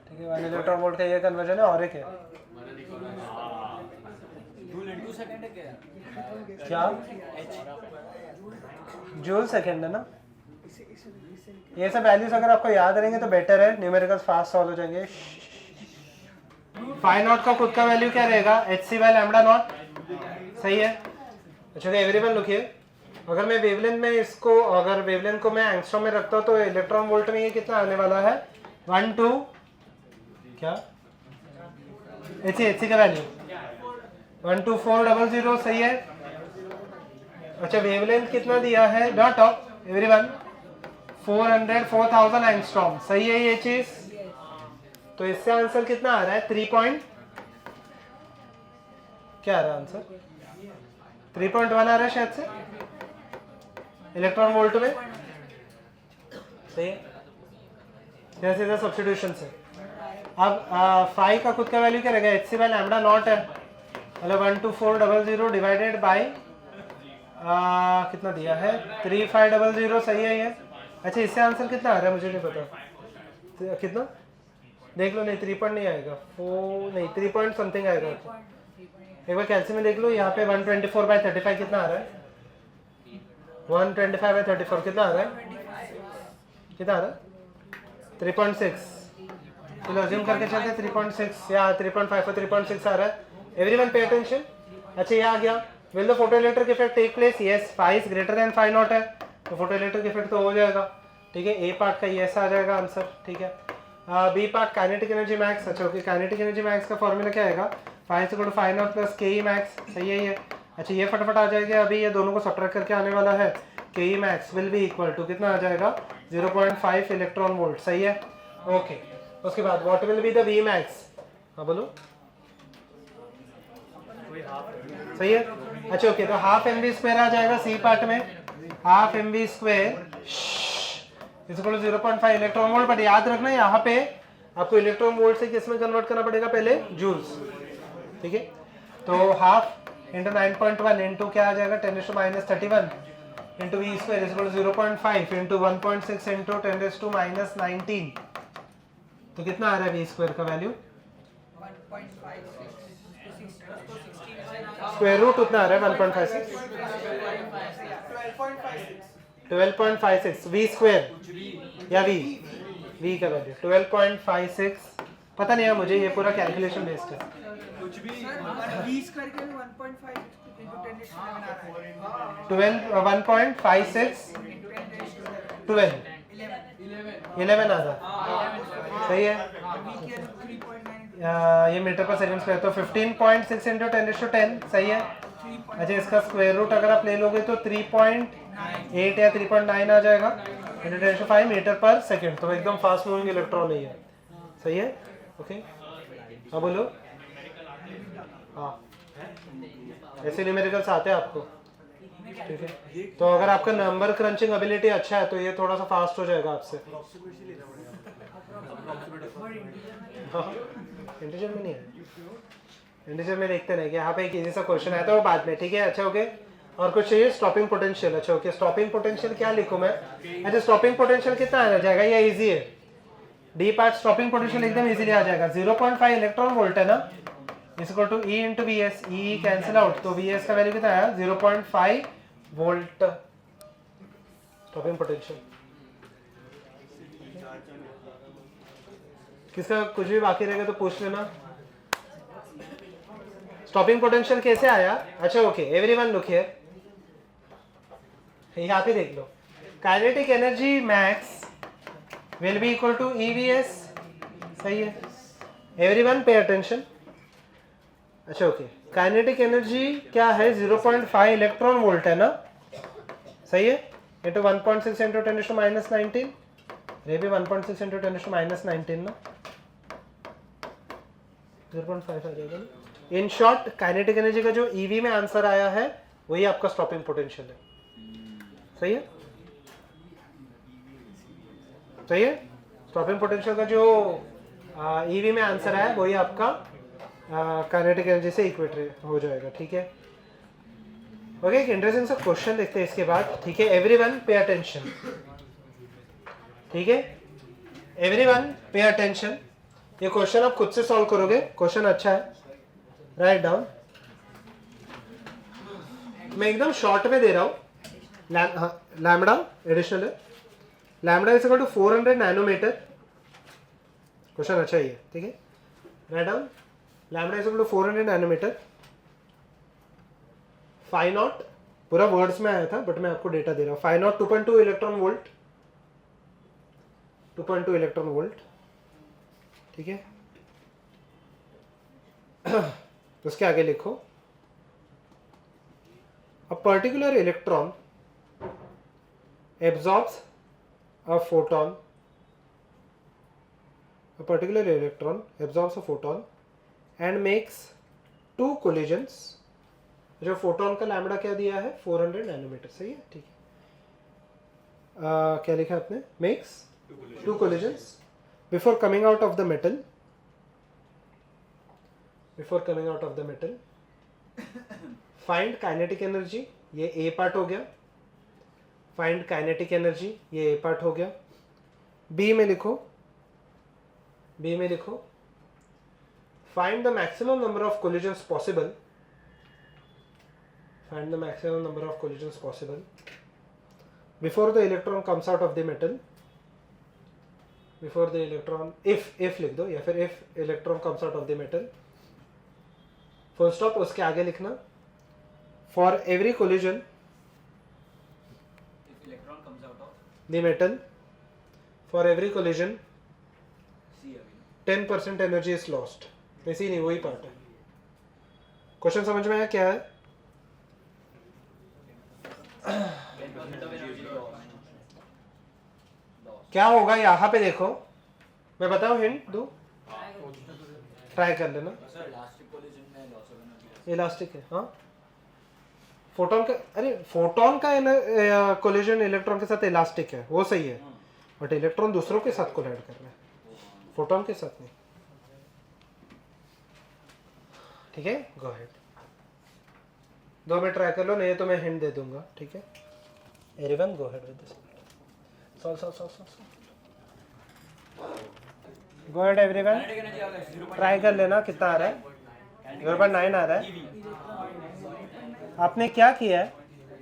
ठीक है? 1 इलेक्ट्रॉन वोल्ट का ये कन्वर्जन है, और एक है क्या जूल सेकेंड है ना। ये सब वैल्यूज अगर आपको याद रहेंगे तो बेटर है, न्यूमेरिकल्स फास्ट सॉल्व हो जाएंगे। फाई नॉट का खुद का वैल्यू क्या रहेगा, hc/λ0, सही है? अच्छा तो एवरीवन लिखिए, अगर मैं वेवलेंथ में इसको, अगर वेवलेंथ को मैं एंगस्ट्रॉम में रखता हूँ तो इलेक्ट्रॉन वोल्ट में ये कितना आने वाला है, 1 2 क्या एच का वैल्यू 12400, सही है? अच्छा वेवलेंथ कितना दिया है, डॉट ऑफ एवरीवन 4000 एंगस्ट्रॉम, सही है ये चीज? तो इससे आंसर कितना आ रहा है, 3 क्या आ रहा है आंसर, 3.1 आ रहा है शायद से इलेक्ट्रॉन वोल्ट में, सही है? सीधा सब्स्टिट्यूशन से। अब फाई का खुद का वैल्यू क्या रहेगा, hc/λ0 है, मतलब 12400 डिवाइडेड बाय कितना दिया है, 3500, सही है ये? अच्छा इससे आंसर कितना आ रहा है मुझे नहीं पता, कितना देख लो, नहीं 3 नहीं आएगा, 4 नहीं 3 पॉइंट समथिंग आएगा। एक बार कैल्सी में देख लो, यहाँ पे 124/35 कितना आ रहा है, 125/34 कितना आ रहा है, कितना आ रहा है, 3.6। चलो अज्यूम करके चलते हैं 3.6 या 3.5 और 3.6 आ रहा है। Everyone pay attention. अच्छा ये आ गया, will the photoelectric effect take place, yes phi is greater than phi naught है, तो फोटोइलेक्ट्रिक इफेक्ट तो हो जाएगा, ठीक है? ए पार्ट का यस आ जाएगा आंसर, ठीक है? B part kinetic energy max. अच्छा ओके, काइनेटिक एनर्जी मैक्स का फॉर्मूला क्या आएगा, phi equal to phi not plus K E max, सही है ये? अच्छा ये फटाफट आ जाएगा, अभी ये दोनों को सब्ट्रैक्ट करके आने वाला है, K E max will be equal to कितना आ जाएगा, 0.5 इलेक्ट्रॉन वोल्ट, सही है? ओके उसके बाद what will be the V max, हाँ बोलो, सही है? अच्छा ओके, तो हाफ एम वी स्क्वायर आ जाएगा सी पार्ट में, half M V square equal to 0.5 electron volt. But याद रखना यहाँ पे आपको इलेक्ट्रॉन वोल्ट से किस में कन्वर्ट करना पड़ेगा, पहले जूल्स, ठीक है? तो हाफ इंटू 9.1 इंटू क्या आ जाएगा, 10⁻³ into V square equal to 0.5 into 1.6 into 10⁻⁹ तो कितना आ रहा है वी स्क्वायर का वैल्यू, स्क्वायर रूट उतना आ रहा है 1.56, 12.56 वी स्क्वायर या वी का वैल्यू 12.56, पता नहीं है मुझे, ये पूरा कैलकुलेशन बेस्ड है। कुछ भी 11 आ रहा, सही है? ये मीटर पर सेकंड स्क्वायर, तो 15.6 इंटू 10⁻10, सही है? अच्छा इसका स्क्वायर रूट अगर आप ले लोगे तो 3.8 या 3.9 आ जाएगा इंटू 10⁵ मीटर पर सेकंड, तो एकदम फास्ट मूविंग इलेक्ट्रॉन नहीं है, सही है? ओके अब बोलो हाँ, ऐसे न्यूमेरिकल्स आते हैं आपको, ठीक है। तो अगर आपका नंबर क्रंचिंग एबिलिटी अच्छा है तो ये थोड़ा सा फास्ट हो जाएगा आपसे। हाँ, इंटीजर में नहीं है, इंटीजर में देखते नहीं कि यहाँ पे एक इजी सा क्वेश्चन आया था वो बाद में, ठीक है। अच्छा ओके, और कुछ चाहिए? Stopping potential. अच्छा ओके, स्टॉपिंग पोटेंशियल क्या लिखूं मैं? अच्छा, स्टॉपिंग पोटेंशियल कितना आ जाएगा? ये इजी है, डी पार्ट स्टॉपिंग पोटेंशियल एकदम इजीली आ जाएगा। 0.5 इलेक्ट्रॉन वोल्ट है ना, equal to E into B S, E cancel out, तो बी एस का वैल्यू कितना आया? 0.5 वोल्ट स्टॉपिंग पोटेंशियल। किसका कुछ भी बाकी रहेगा तो पूछ लेना। स्टॉपिंग पोटेंशियल कैसे आया? अच्छा ओके, एवरीवन लुक हियर, यहाँ पे देख लो, kinetic energy max will be equal to EVS, सही है। Everyone pay attention. अच्छा ओके, काइनेटिक एनर्जी क्या है? 0.5 इलेक्ट्रॉन वोल्ट है ना, सही है, इंटू 1.6 इंटू 10⁻19, ये भी 1.6 इंटू 10⁻19 ना, 0.5 आ जाएगा ना। इन शॉर्ट काइनेटिक एनर्जी का जो EV में आंसर आया है वही आपका स्टॉपिंग पोटेंशियल है, सही है, सही है। स्टॉपिंग पोटेंशियल का जो EV में आंसर आया वही आपका काइनेटिक एनर्जी से इक्वेटर हो जाएगा, ठीक है। ओके, एक इंटरेस्टिंग सा क्वेश्चन देखते हैं इसके बाद, ठीक है। एवरीवन पे अटेंशन, ठीक है, एवरीवन पे अटेंशन। ये क्वेश्चन आप खुद से सॉल्व करोगे, क्वेश्चन अच्छा है, राइट डाउन। मैं एकदम शॉर्ट में दे रहा हूँ, लैम्बडा एडिशनल है, lambda is equal to 400 nanometre, question अच्छा ही है, ठीक है, right down. Lambda is equal to 400 nanometre, phi naught, पूरा वर्ड्स में आया था बट मैं आपको डेटा दे रहा हूँ। Phi naught 2.2 electron volt, 2.2 electron volt, ठीक है। उसके आगे लिखो, a particular electron absorbs a photon, a particular electron absorbs a photon and makes 2 collisions। जो फोटोन का लैम्बडा क्या दिया है? 400 नैनोमीटर, सही है, ठीक है। क्या लिखा आपने? makes 2 collisions before coming out of the metal, before coming out of the metal, find kinetic energy, ये A पार्ट हो गया, फाइंड काइनेटिक एनर्जी, ये ए पार्ट हो गया। बी में लिखो, बी में लिखो, find the maximum number of collisions possible, find the maximum number of collisions possible before the electron comes out of the metal, before the electron, if लिख दो या फिर if electron comes out of the metal, full stop. उसके आगे लिखना, for every collision the metal, for every collision 10% energy is lost। ऐसी नहीं, वही पार्ट है। क्वेश्चन समझ में आया क्या है? क्या होगा यहाँ पे देखो, मैं बताऊँ, हिंट दूँ, ट्राई कर लेना। इलास्टिक है, हाँ, फोटोन का, अरे फोटोन का कोलिजन इलेक्ट्रॉन के साथ इलास्टिक है, वो सही है, बट इलेक्ट्रॉन दूसरों के साथ कोलाइड कर रहा है, फोटोन के साथ नहीं, ठीक है। गो अहेड, 2 मिनट ट्राई कर लो, नहीं तो मैं हिंट दे दूंगा, ठीक है। Everyone go ahead with this, solve go ahead everyone, try कर लेना कितना आ रहा है। 0.9 आ रहा है। आपने क्या किया है,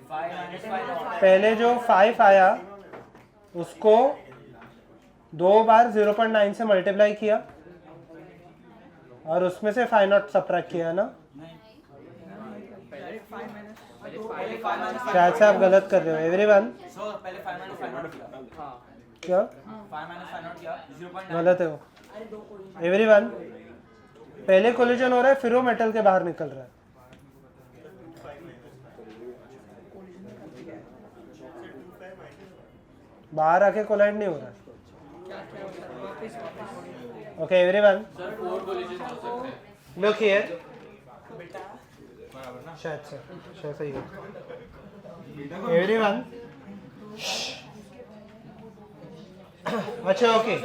पहले जो 5 आया उसको 2 बार 0.9 से मल्टीप्लाई किया और उसमें से 5 नॉट सब्ट्रैक्ट किया ना, शायद से आप गलत कर रहे हो। एवरीवन क्या गलत है वो? एवरीवन, पहले कोलिजन हो रहा है फिर वो मेटल के बाहर निकल रहा है, बाहर आके कोलाइड नहीं हो रहा है। ओके एवरीवन, लुक हियर, शायद सही है एवरीवन। अच्छा ओके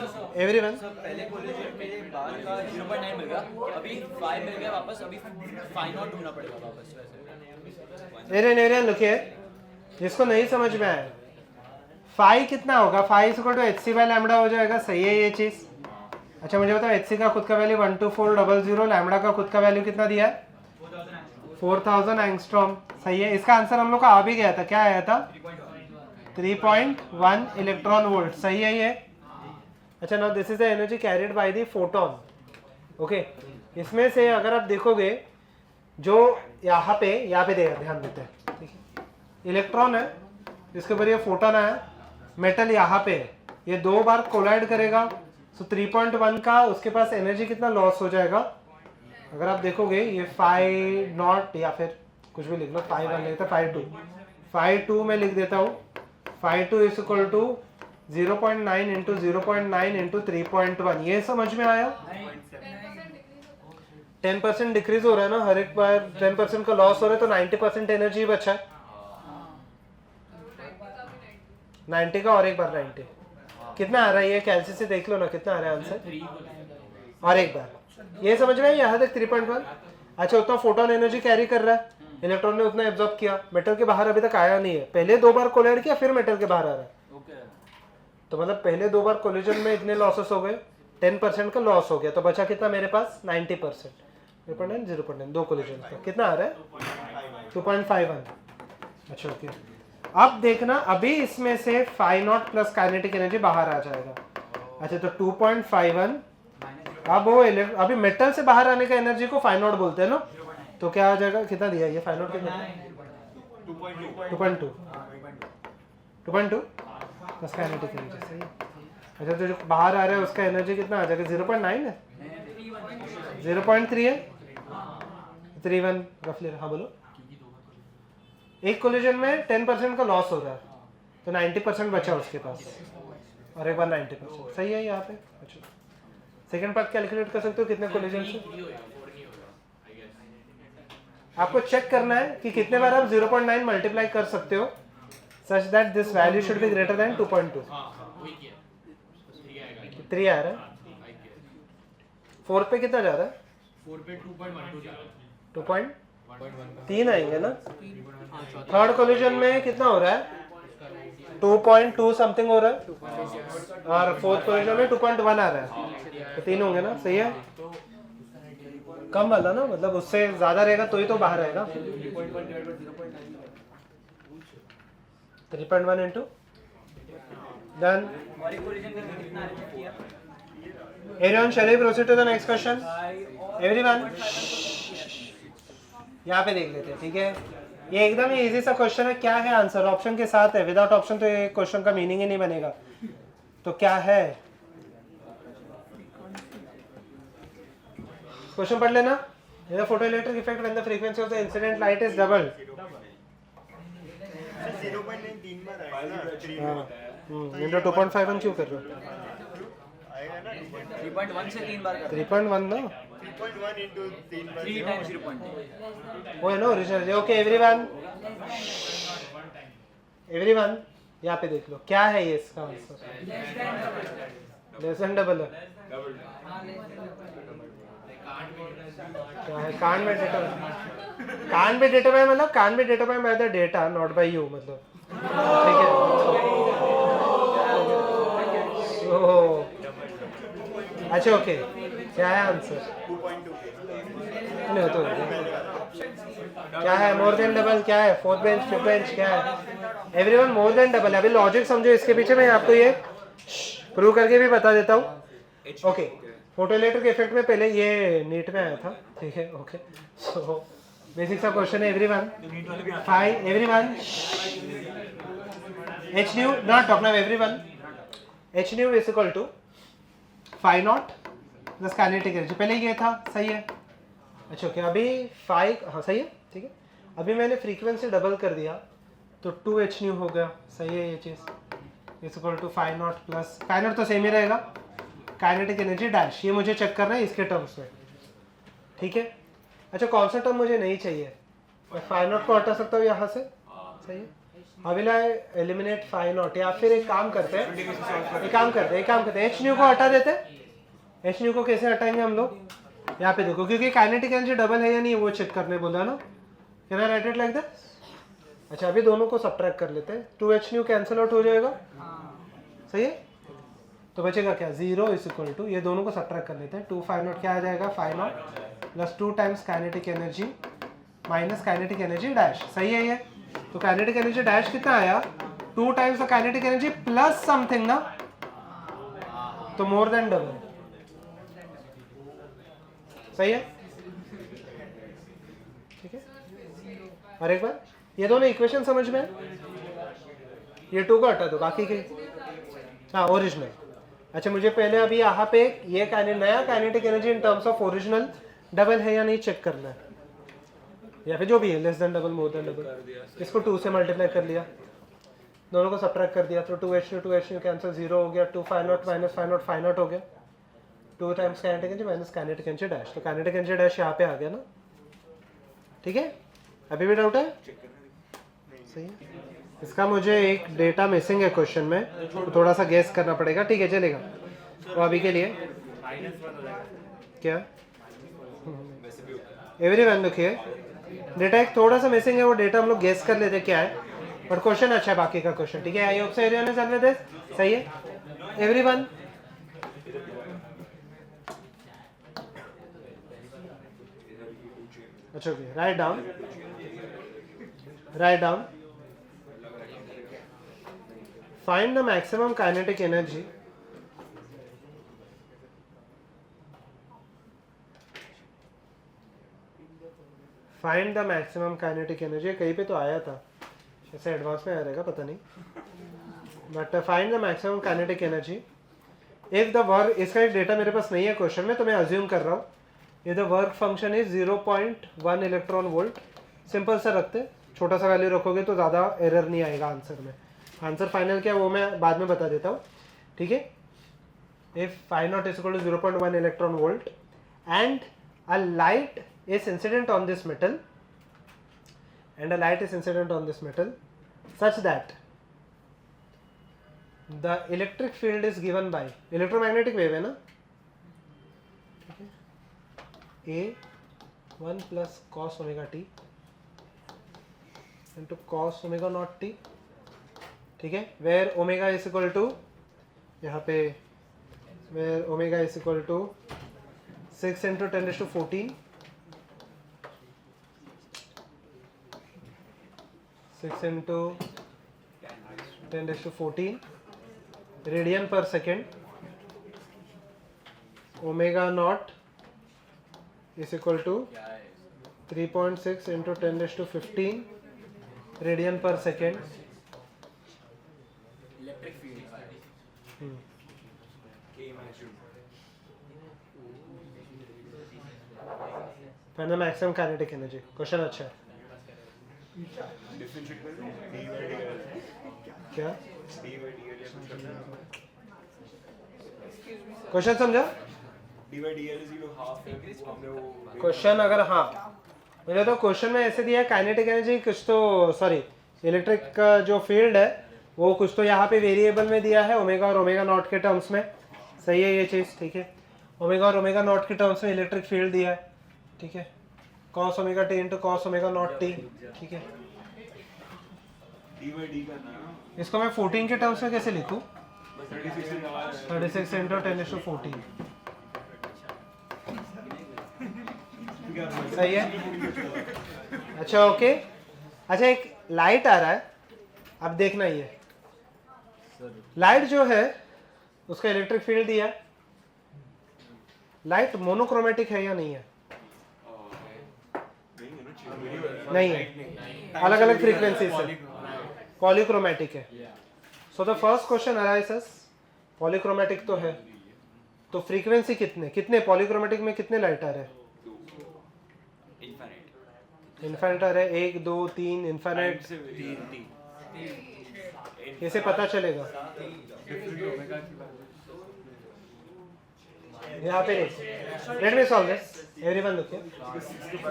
एवरीवन, पहले कोलिजन में बाहर का 0.9 मिल गया, अभी 5 मिल गया वापस, अभी 5 नॉट ढूंढना पड़ेगा वापस वैसे। एरियन लुकिए, जिसको नहीं समझ में आया फाई कितना होगा, phi equal to H C by lambda हो जाएगा, सही है ये चीज़। अच्छा मुझे बताओ एच सी का खुद का वैल्यू 12400, लैम्बडा का खुद का वैल्यू कितना दिया है 4000 एंगस्ट्रॉम, सही है। इसका आंसर हम लोग का आ भी गया था, क्या आया था 3.1 इलेक्ट्रॉन वोल्ट, सही है ये। अच्छा now this is the energy carried by the photon, okay. इसमें से अगर आप देखोगे जो यहाँ पे ध्यान देते हैं, ठीक है, इलेक्ट्रॉन है, इसके ऊपर ये फोटोन है, मेटल यहाँ पे है, ये 2 बार कोलाइड करेगा, तो 3.1 का उसके पास एनर्जी कितना लॉस हो जाएगा। अगर आप देखोगे ये 5 नॉट या फिर कुछ भी लिख लो, 5 लिखता है 5.2 में लिख देता हूँ, 5.2 is equal to 0.9 into 0.9 into 3.1, ये समझ में आया। 10% डिक्रीज हो रहा है ना, हर एक बार 10% का लॉस हो रहा है, तो 90% एनर्जी बचा है, 90 का और एक बार 90 कितना आ रहा है, ये कैलसी से देख लो ना कितना आ रहा है आंसर, और एक बार ये समझ में आई यहाँ तक 3.1। अच्छा उतना फोटोन एनर्जी कैरी कर रहा है, इलेक्ट्रॉन ने उतना एब्जॉर्ब किया, मेटल के बाहर अभी तक आया नहीं है, पहले 2 बार कोलाइड किया फिर मेटल के बाहर आ रहा है, तो मतलब पहले 2 बार कोलिजन में इतने लॉसेस हो गए, 10% का लॉस हो गया, तो बचा कितना मेरे पास 90%, 0.9 2 कोलिजन का कितना आ रहा है 2.51। अच्छा ओके, अब देखना अभी इसमें से 5 नॉट प्लस काइनेटिक एनर्जी बाहर आ जाएगा। अच्छा तो 2.51, अब वो अभी मेटल से बाहर आने का एनर्जी को 5 नॉट बोलते हैं ना, तो क्या आ जाएगा, कितना दिया ये 5 नॉट कितना 2.2 प्लस काइनेटिक एनर्जी, सही है। अच्छा तो जो बाहर आ रहा है उसका एनर्जी कितना आ जाएगा 0.9 है, 0.3 है, 3.1 रफली, हाँ बोलो। एक कोलिजन में 10% का लॉस हो रहा है, तो 90% बचा उसके पास, और एक बार 90%, सही है यहाँ पे। अच्छा सेकंड पार्ट कैलकुलेट कर सकते हो कितने कोलिजन से, आपको चेक करना है कि कितने बार आप 0.9 मल्टीप्लाई कर सकते हो such that this value should be greater than 2.2। 3 आ रहा है, 4 पे कितना जा रहा है, 4 पे 2.3 आएंगे ना। थर्ड कोलिजन में कितना हो रहा है 2.2 समथिंग हो रहा है, और फोर्थ कोलिजन में 2.1 आ रहा है, तो 3 होंगे ना, सही है। कम वाला ना, मतलब उससे ज्यादा रहेगा तो ही तो बाहर आएगा। 3.1 इंटू डन। एरियन shall we proceed to the next question everyone. यहाँ पे देख लेते हैं, ठीक है, ये एकदम ही इजी सा क्वेश्चन है। क्या है आंसर, ऑप्शन के साथ है, विदाउट ऑप्शन तो ये क्वेश्चन का मीनिंग ही नहीं बनेगा। तो क्या है क्वेश्चन, पढ़ लेना। The photoelectric effect when the frequency of the incident light is doubled. 0.9 3 बार आएगा ना, 3 इंटू 2.51 क्यों कर रहे हो, आएगा ना 3.1 से 3 बार कर 3.1 ना, 3.1 इंटू 3 बार 3 टाइम्स 0.2। वो है ना ओरिजिनल। ओके एवरीवन यहाँ पे देख लो क्या है ये, इसका आंसर लेस देन डबल है, क्या है, कान में डिटरमाइन, मतलब कान में determine by the data not by you, मतलब ठीक है। ओह अच्छा ओके, क्या है आंसर 2.2 नहीं हो तो क्या है, मोर देन डबल, क्या है, फोर्थ बेंच फिफ्थ बेंच, क्या है एवरीवन, मोर देन डबल। अभी लॉजिक समझो इसके पीछे, मैं आपको ये प्रूव करके भी बता देता हूँ। ओके फोटोइलेक्ट्रिक इफेक्ट में पहले ये नीट में आया था, ठीक है। ओके सो बेसिक सा क्वेश्चन है everyone, five everyone, H nu not talk now everyone, H nu is equal to 5 not plus kinetic energy, पहले ये था, सही है। अच्छा ओके अभी 5, हाँ सही है, ठीक है। अभी मैंने फ्रीक्वेंसी डबल कर दिया तो 2h न्यू हो गया, सही है ये चीज़, is equal to 5 not plus, 5 not तो सेम ही रहेगा, काइनेटिक एनर्जी डैश, ये मुझे चेक करना है इसके टर्म्स में, ठीक है। अच्छा कौन सा टर्म मुझे नहीं चाहिए, मैं फाई नॉट को हटा सकता हूँ यहाँ से, सही है। How will I eliminate phi naught, या फिर एक काम करते हैं एच न्यू को हटा देते हैं। एच न्यू को कैसे हटाएंगे हम लोग, यहाँ पे देखो, क्योंकि काइनेटिक एनर्जी डबल है या नहीं वो चेक करने बोला ना, can I right it like that. अच्छा अभी दोनों को सब्ट्रैक्ट कर लेते हैं, 2h न्यू कैंसिल आउट हो जाएगा, सही है। तो बचेगा क्या, 0 इज इक्वल टू, ये दोनों को सब्ट्रैक्ट कर लेते हैं, 2 फाई नॉट क्या आ जाएगा, phi not plus 2 times kinetic energy minus kinetic energy dash, सही है ये। तो काइनेटिक एनर्जी डैश कितना आया, 2 times the kinetic energy plus something ना, तो मोर देन डबल, सही है, ठीक है। और एक बार ये दोनों इक्वेशन समझ में, ये 2 को हटा दो, बाकी के हाँ ओरिजिनल। अच्छा मुझे पहले अभी यहाँ पे ये नया kinetic energy in terms of original double है या नहीं चेक करना है, या फिर जो भी है less than double more than double, इसको 2 से मल्टीप्लाई कर लिया, दोनों को सब्ट्रैक्ट कर दिया, तो 2h कैंसिल, 0 हो गया, 2 phi naught minus phi naught, phi naught हो गया, 2 times kinetic energy minus kinetic energy dash, तो काइनेटिक एनर्जी डैश यहाँ पे आ गया ना, ठीक है। अभी भी डाउट है, सही है। इसका मुझे एक डेटा मिसिंग है क्वेश्चन में, तो थोड़ा सा गेस करना पड़ेगा, ठीक है चलेगा। तो अभी के लिए क्या एवरीवन देखिए, डेटा एक थोड़ा सा मिसिंग है, वो डेटा हम लोग गेस कर लेते क्या है, बट क्वेश्चन अच्छा है बाकी का क्वेश्चन, ठीक है। I hope so everyone is on this, सही है एवरीवन। अच्छा okay, write down find the maximum kinetic energy कहीं पे तो आया था, ऐसे एडवांस में आ रहेगा पता नहीं, but find the maximum kinetic energy if the work, इसका एक डेटा मेरे पास नहीं है क्वेश्चन में, तो मैं अज्यूम कर रहा हूँ if the work function is 0.1 electron volt, simple सा रखते, छोटा सा वैल्यू रखोगे तो ज़्यादा एरर नहीं आएगा आंसर में। आंसर फाइनल क्या वो मैं बाद में बता देता हूँ, ठीक है। If phi naught is equal to 0.1 electron volt and a light is incident on this metal such that the electric field is given by electromagnetic wave है ना, A 1 plus cos omega t into cos omega naught t, ठीक है। where omega is equal to, यहाँ पे where omega is equal to 6 into 10 to 14, 6 into 10 to 14 radian per second, omega not is equal to 3.6 into 10 to 15 radian per second. Electric field find the maximum kinetic energy, question अच्छा है। क्या question समझा, question अगर हाँ मुझे तो question में ऐसे दिया है काइनेटिक एनर्जी कुछ तो, सॉरी इलेक्ट्रिक का जो फील्ड है वो कुछ तो यहाँ पे वेरिएबल में दिया है, ओमेगा और ओमेगा नॉट के टर्म्स में, सही है ये चीज़, ठीक है। ओमेगा और ओमेगा नॉट के टर्म्स में इलेक्ट्रिक फील्ड दिया है, ठीक है। Cos omega t into cos omega not T, ठीक है। इसको मैं 14 के टर्म्स में कैसे लिखूँ, 36 इंटू 10 to 14, सही है। अच्छा ओके, अच्छा एक लाइट आ रहा है, अब देखना ये लाइट जो है उसका इलेक्ट्रिक फील्ड दिया है, लाइट मोनोक्रोमेटिक है या नहीं है, नहीं है, अलग अलग फ्रीक्वेंसी से पॉलीक्रोमेटिक है। So the first question arises, polychromatic तो है, तो फ्रीक्वेंसी कितने पॉलीक्रोमेटिक में कितने लाइट आ रहे हैं, इनफाइनाइट आ रहे हैं, 1 2 3 इनफाइनाइट, कैसे पता चलेगा, यहाँ पे देखो, let me solve this, everyone look here,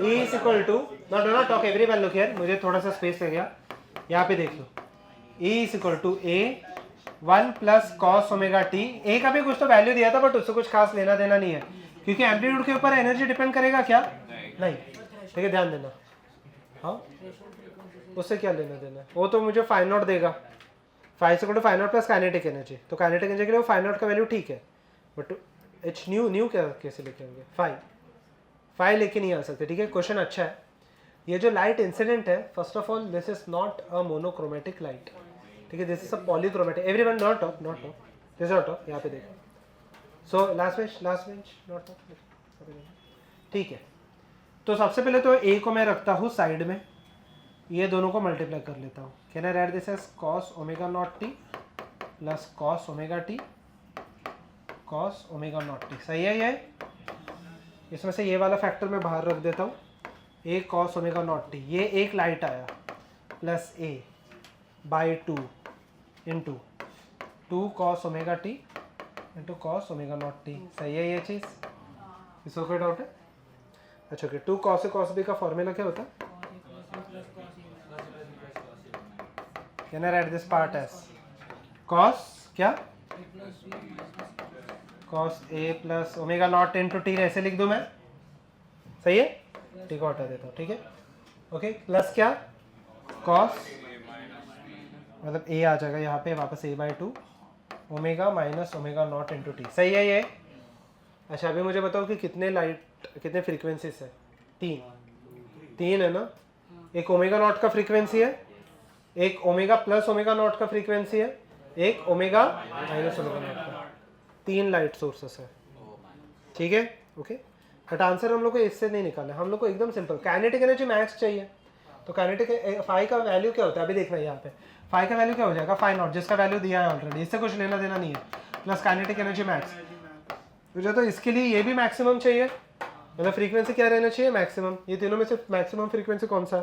E is equal to, not do not talk, everyone look here, मुझे थोड़ा सा स्पेस लग गया, यहाँ पे देख लो, E is equal to A 1 plus cos omega t, A का भी कुछ तो वैल्यू दिया था बट उससे कुछ खास लेना देना नहीं है, क्योंकि एम्पलीट्यूड के ऊपर एनर्जी डिपेंड करेगा क्या, नहीं, ठीक है, ध्यान देना, हाँ, उससे क्या लेना देना, वो तो मुझे फाइव नॉट देगा, five equal to five naught plus kinetic energy, तो काइनेटिक एनर्जी के लिए वो फाइव नॉट का वैल्यू ठीक है, बट एच न्यू क्या कैसे लेके आएंगे, फाइव लेके नहीं आ सकते, ठीक है, क्वेश्चन अच्छा है। ये जो लाइट इंसिडेंट है, first of all this is not a monochromatic light, ठीक है, this is a polychromatic, everyone not talk, this not talk, यहाँ पे देखो, so last bench not talk, ठीक है। तो सबसे पहले तो ए को मैं रखता हूँ साइड में, ये दोनों को मल्टीप्लाई कर लेता हूँ, can I write this as cos omega not T plus cos omega T cos omega not T, सही है ये, इसमें से ये वाला फैक्टर मैं बाहर रख देता हूँ, A cos omega not t, ये एक लाइट आया plus A by 2 into 2 cos omega t into cos omega not T, सही है ये चीज़, इसको कोई डाउट है? अच्छा okay, 2 cos A cos B का फॉर्मूला क्या होता है? Can I write this part as cos क्या, cos A plus omega not into t, ऐसे लिख दूं मैं, सही है, टी को हटा देता हूँ, ठीक है, ओके, प्लस क्या, कॉस मतलब ए आ जाएगा यहाँ पे वापस A by 2 omega minus omega not into t, सही है ये। अच्छा अभी मुझे बताओ कि कितने फ्रीक्वेंसीज है, तीन है ना, एक ओमेगा नॉट का फ्रीक्वेंसी है, एक ओमेगा प्लस ओमेगा नॉट का फ्रीक्वेंसी है, एक ओमेगा माइनस ओमेगा नॉट का, 3 लाइट सोर्सेस है, ठीक है, ओके, बट आंसर हम लोग को इससे नहीं निकालना है, हम लोग को एकदम सिंपल काइनेटिक एनर्जी मैक्स चाहिए, तो काइनेटिक फाई का वैल्यू क्या होता है अभी देखना है, यहाँ पे फाई का वैल्यू क्या हो जाएगा, फाई नॉट, जिसका वैल्यू दिया है ऑलरेडी, इससे कुछ लेना देना नहीं है, प्लस काइनेटिक एनर्जी मैक्स, मुझे तो इसके लिए ये भी मैक्सिमम चाहिए, मतलब फ्रीक्वेंसी क्या रहना चाहिए, मैक्सिमम, ये तीनों में से मैक्सिमम फ्रीक्वेंसी कौन सा,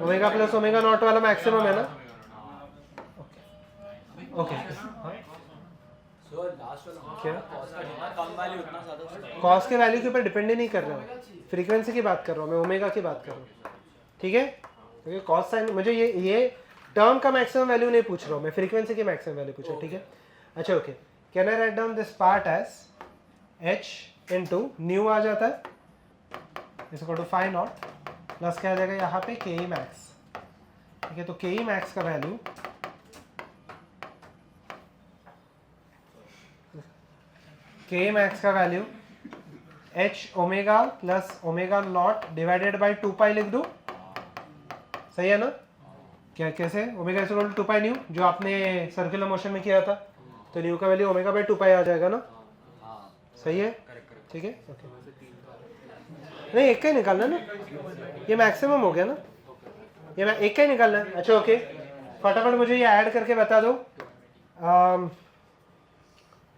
ओमेगा प्लस ओमेगा नॉट वाला मैक्सिमम है ना, ओके, सो लास्ट वाला क्या कॉस का जितना कम वैल्यू उतना ज़्यादा, कॉस के वैल्यू के ऊपर डिपेंड ही नहीं कर रहा हूँ, फ्रीक्वेंसी की बात कर रहा हूँ मैं, ओमेगा की बात कर रहा हूँ, ठीक है, क्योंकि कॉस साइन मुझे ये टर्म का मैक्सिमम वैल्यू नहीं पूछ रहा हूँ मैं, फ्रीक्वेंसी की मैक्सिमम वैल्यू पूछ रहा हूँ, ठीक है। अच्छा okay, can I write down this part as h into nu आ जाता है, इसको टू फाइव नॉट प्लस क्या आ जाएगा यहाँ पे के ई मैक्स, ठीक है, तो के ई मैक्स का वैल्यू के मैक्स का value H omega plus omega naught divided by 2 pi लिख दूं, सही है ना, क्या कैसे, omega is equal to 2 pi nu, जो आपने सर्कुलर मोशन में किया था, तो न्यू का वैल्यू ओमेगा बाई 2 पाई आ जाएगा ना, सही है, ठीक है, ओके, नहीं एक का ही निकालना ना, ये मैक्सिमम हो गया ना, ये एक का ही निकालना है। अच्छा ओके, फटाफट मुझे ये ऐड करके बता दो,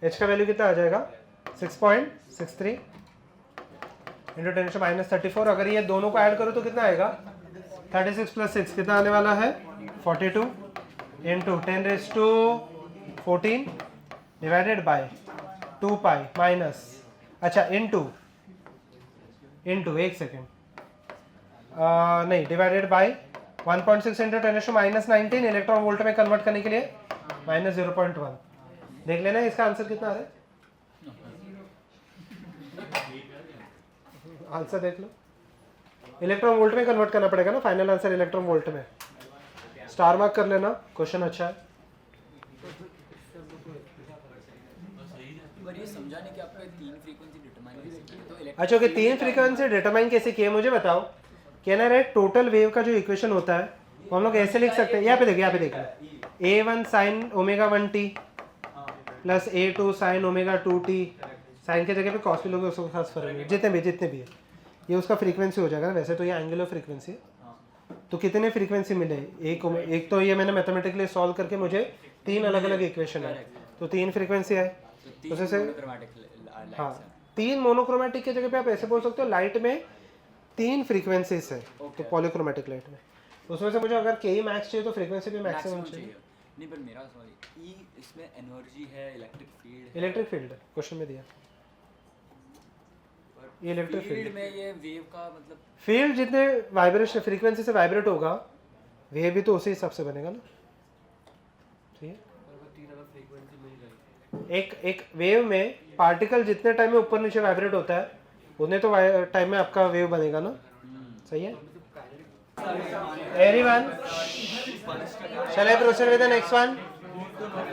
एच का वैल्यू कितना आ जाएगा, 6.63 इंटू 10⁻34, अगर ये दोनों को ऐड करो तो कितना आएगा, 36 प्लस 6 कितना आने वाला है, 42 into 10⁻14 divided by 2 pi minus, अच्छा इंटू एक सेकेंड, नहीं divided by 1.6 into 10⁻19 electron volt में कन्वर्ट करने के लिए माइनस 0.1, देख लेना इसका आंसर कितना आ रहा है, आंसर देख लो, इलेक्ट्रॉन वोल्ट में कन्वर्ट करना पड़ेगा ना, फाइनल आंसर इलेक्ट्रॉन वोल्ट में, स्टार मार्क कर लेना, क्वेश्चन अच्छा है। पर ये समझा नहीं कि आपको 3 फ्रीक्वेंसी डिटरमाइन कैसे की, तो अच्छा ओके, 3 फ्रीक्वेंसी डिटरमाइन कैसे किए मुझे बताओ, कहना रहे टोटल वेव का जो इक्वेशन होता है वो हम लोग ऐसे लिख सकते हैं, यहाँ पे देखिए A1 sine omega 1t plus A2 sine omega 2t, sine के जगह पे कॉस भी लोग उसको खास फर्क नहीं, जितने भी है, ये उसका फ्रीक्वेंसी हो जाएगा ना, वैसे तो ये एंगुलर फ्रीक्वेंसी है, तो कितने फ्रीक्वेंसी मिले, एक तो ये मैंने मैथमेटिकली सॉल्व करके मुझे 3 अलग अलग इक्वेशन है, तो 3 फ्रीक्वेंसी है, तो जैसे हाँ 3 मोनोक्रोमेटिक की जगह पे आप ऐसे बोल सकते हो, लाइट में 3 फ्रीक्वेंसीज है, तो पॉलीक्रोमेटिक लाइट में, उसमें से मुझे अगर के मैक्स चाहिए तो फ्रीक्वेंसी भी मैक्सिमम चाहिए, नहीं पर मेरा सॉरी, ई इसमें एनर्जी है, इलेक्ट्रिक फील्ड क्वेश्चन में दिया, ये इलेक्ट्रिक फील्ड फील्ड। में ये वेव का मतलब फील्ड जितने वाइब्रेशन फ्रीक्वेंसी से वाइब्रेट होगा वेव भी तो उसी हिसाब से बनेगा ना, ठीक है। एक वेव में पार्टिकल जितने टाइम में ऊपर नीचे वाइब्रेट होता है उतने तो टाइम में आपका वेव बनेगा ना, सही है। Everyone shall I proceed with the next one?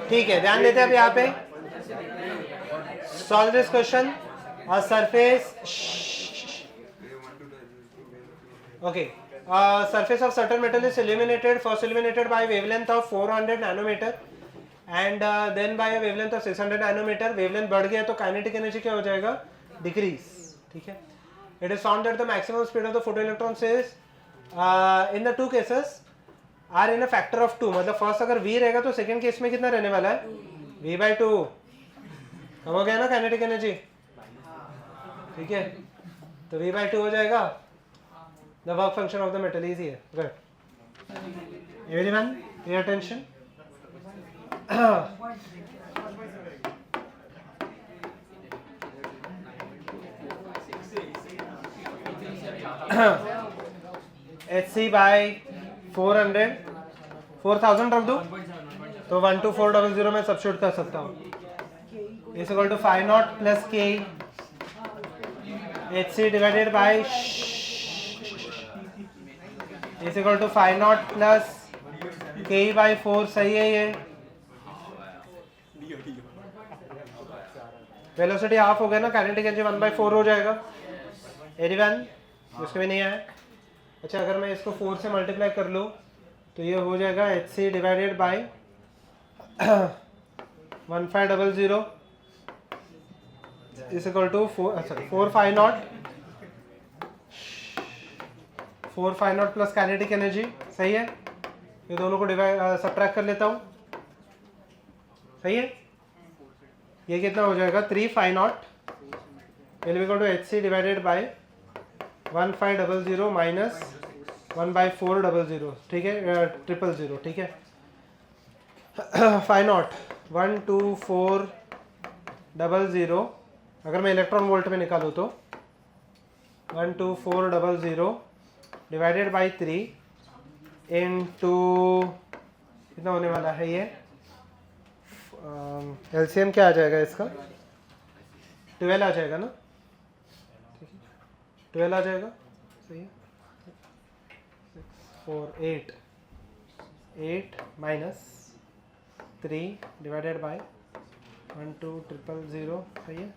ठीक है, ध्यान देते हैं अब यहाँ पे। Solve this question. A surface, okay, surface of certain metal is illuminated, first illuminated by wavelength of 400 nanometer and then by a wavelength of 600 nanometer. wavelength बढ़ गया तो kinetic energy क्या हो जाएगा? Decrease, ठीक है। It is found that the maximum speed of the photoelectrons is in the two cases are in a factor of 2, मतलब first अगर v रहेगा तो second केस में कितना रहने वाला है? v/2 कम हो गया ना kinetic energy, ठीक है। तो v/2 हो जाएगा। The work function of the metal easy है, गुड। एवरीवन पे अटेंशन। Hc/400 4000 रख दो तो 12400 में सब्स्टिट्यूट कर सकता हूँ। Is equal to phi not plus के Hc divided by is equal to phi naught plus Ke by 4, सही है ये। वेलोसिटी हाफ हो गया ना, काइनेटिक एनर्जी 1/4 हो जाएगा। एवरीवन उसके भी नहीं आया। अच्छा अगर मैं इसको 4 से मल्टीप्लाई कर लूँ तो ये हो जाएगा Hc divided by 1500 is equal to 4 phi naught plus kinetic energy, सही है। ये दोनों को सब्ट्रैक्ट कर लेता हूँ, सही है। ये कितना हो जाएगा? 3 phi naught will be equal to Hc divided by 1500 minus 1/400, ठीक है, 000, ठीक है। phi naught 12400 अगर मैं इलेक्ट्रॉन वोल्ट में निकालूँ तो 12400 डिवाइडेड बाई 3 इंटू कितना होने वाला है ये? एलसीएम क्या आ जाएगा इसका? 12 आ जाएगा ना, ठीक है, 12 आ जाएगा, सही है। 8 माइनस 3 डिवाइडेड बाई 12000, सही है।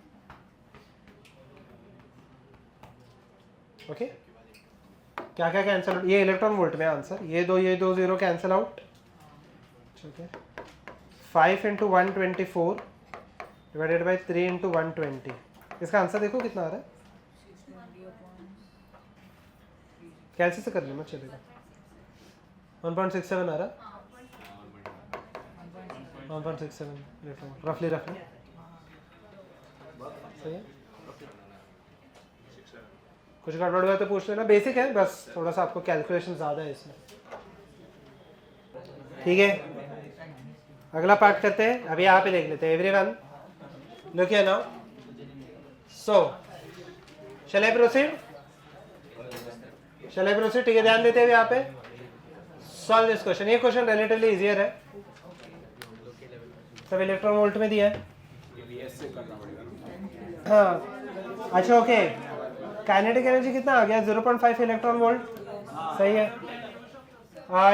ओके क्या क्या कैंसिल आउट? ये इलेक्ट्रॉन वोल्ट में आंसर, ये दो 0 कैंसिल आउट, ठीक है। 5 इंटू 124 डिवाइडेड बाई 3 इंटू 120, इसका आंसर देखो कितना आ रहा है। कैसे से कर लेना चलेगा। 1.67 आ रहा है, 1.67 रफली सही है। कुछ गड़बड़ हुआ तो पूछ लेना, बेसिक है, बस थोड़ा सा आपको कैलकुलेशन ज़्यादा है इसमें, ठीक है। अगला पार्ट करते हैं, अभी यहाँ पे देख लेते हैं। Everyone look here now, so shall I proceed? ठीक है, ध्यान देते हैं यहाँ पे। Solve this question. ये क्वेश्चन रिलेटिवली इजियर है, सब इलेक्ट्रॉन वोल्ट में दिया है। हाँ अच्छा ओके, काइनेटिक एनर्जी कितना आ गया? 0.5 इलेक्ट्रॉन वोल्ट, सही है।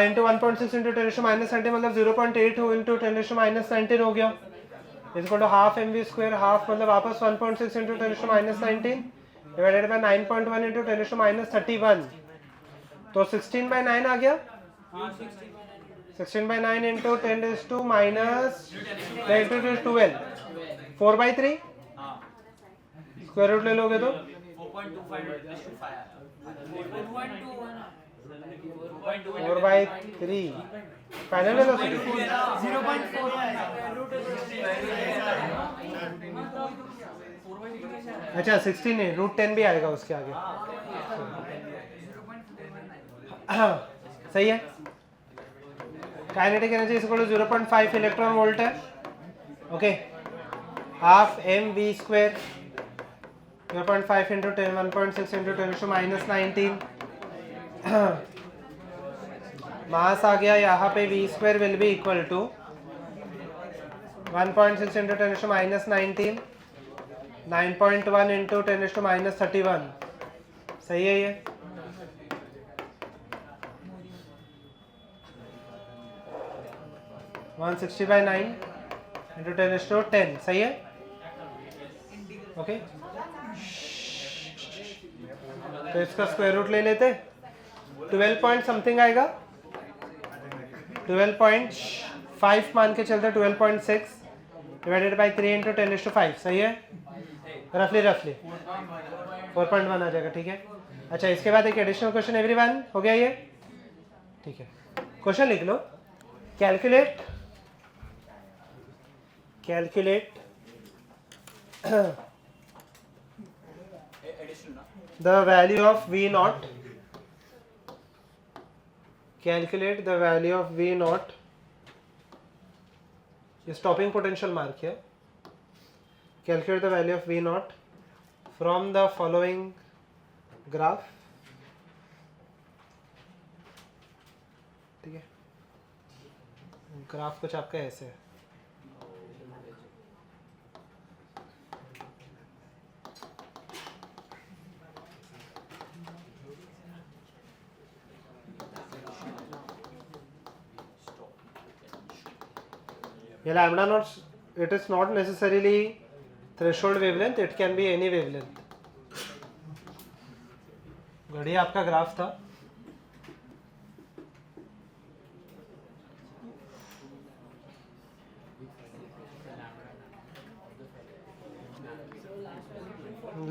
इंटू 1.6 इंटू 10⁻19 मतलब 0.82 इंटू 10⁻19 हो गया। इसको तो हाफ mv², हाफ मतलब वापस 1.6 इंटू 10⁻19 डिवाइडेड बाई 9.1 इंटू 10⁻31, तो 16/9 आ गया। 16/9 इंटू 10⁻12 4/3 स्क्वायर रूट ले लोगे तो 4/3 फाइनल वेलोसिटी 0.4 अच्छा 16 नहीं, √10 भी आएगा उसके आगे। हाँ सही है। Kinetic energy equal to 0.5 electron volt है, okay. Half mv² 0.5 into 10, 1.6 into 10 to minus 19. Mass आ गया यहाँ पे v square will be equal to 1.6 into 10 to minus 19, 9.1 into 10 to minus 31. सही है ये? वन 160/9 into 10 सही है? ओके तो इसका स्क्वायर रूट ले लेते, 12 पॉइंट समथिंग आएगा, 12.5 मान के चलते, 12.6 डिवाइडेड बाई 3 इंटू 10⁵ सही है? रफली 4.1 आ जाएगा, ठीक है। अच्छा इसके बाद एक एडिशनल क्वेश्चन एवरीवन, हो गया ये? ठीक है, क्वेश्चन लिख लो, calculate the value of V naught, calculate the value of V naught, stopping potential mark here, calculate the value of V naught from the following graph, ठीक है। ग्राफ कुछ आपका ऐसे है, ये lambda naught, it is not necessarily threshold wavelength, it can be any wavelength. घड़ी आपका graph था,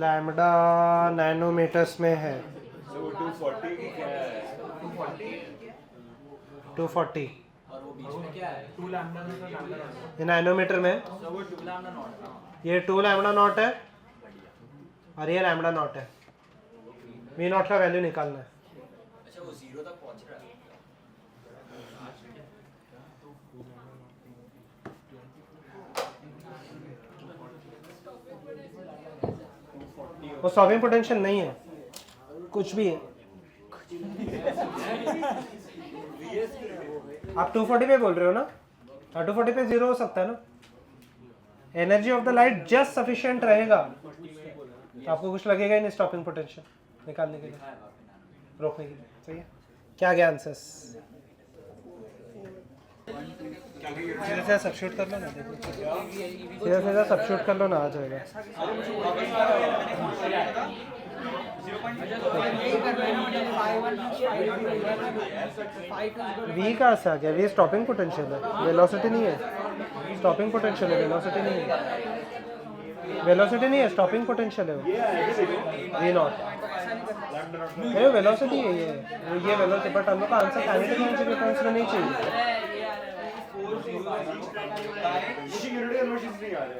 लैम्डा नैनोमीटर्स में है, So 240 की क्या है? 240 और वो बीच में क्या है? ये नैनोमीटर में, तो वो 2 लैम्डा नॉट। ये 2 लैम्डा नॉट है और ये लैम्डा नॉट है। वी नॉट का वैल्यू निकालना है। अच्छा वो 0 तक पहुंच रहा है। वो सॉल्विंग पोटेंशियल नहीं है, कुछ भी है। आप 240 पे बोल रहे हो ना? 240 पे 0 हो सकता है ना? Energy of the light just sufficient रहेगा तो आपको कुछ लगेगा ही नहीं स्टॉपिंग पोटेंशियल निकालने के लिए, रोकने के लिए। सही है? क्या गया आंसर्स? सीधा सीधा सब्स्टिट्यूट कर लो ना, देखो सीधा सीधा सब्स्टिट्यूट कर लो ना, आ जाएगा। वी कहाँ से आ गया? वी स्टॉपिंग पोटेंशियल है, वेलोसिटी नहीं है। स्टॉपिंग पोटेंशियल है, वेलोसिटी नहीं है। वेलोसिटी नहीं है, स्टॉपिंग पोटेंशियल है वो। वी नॉट ये वेलोसिटी है, ये वेलोसिटी, बट हम लोग का आंसर काइनेटिक एनर्जी डिफरेंस में नहीं चाहिए। उसी यूनिट कन्वर्जन नहीं आ रहा है।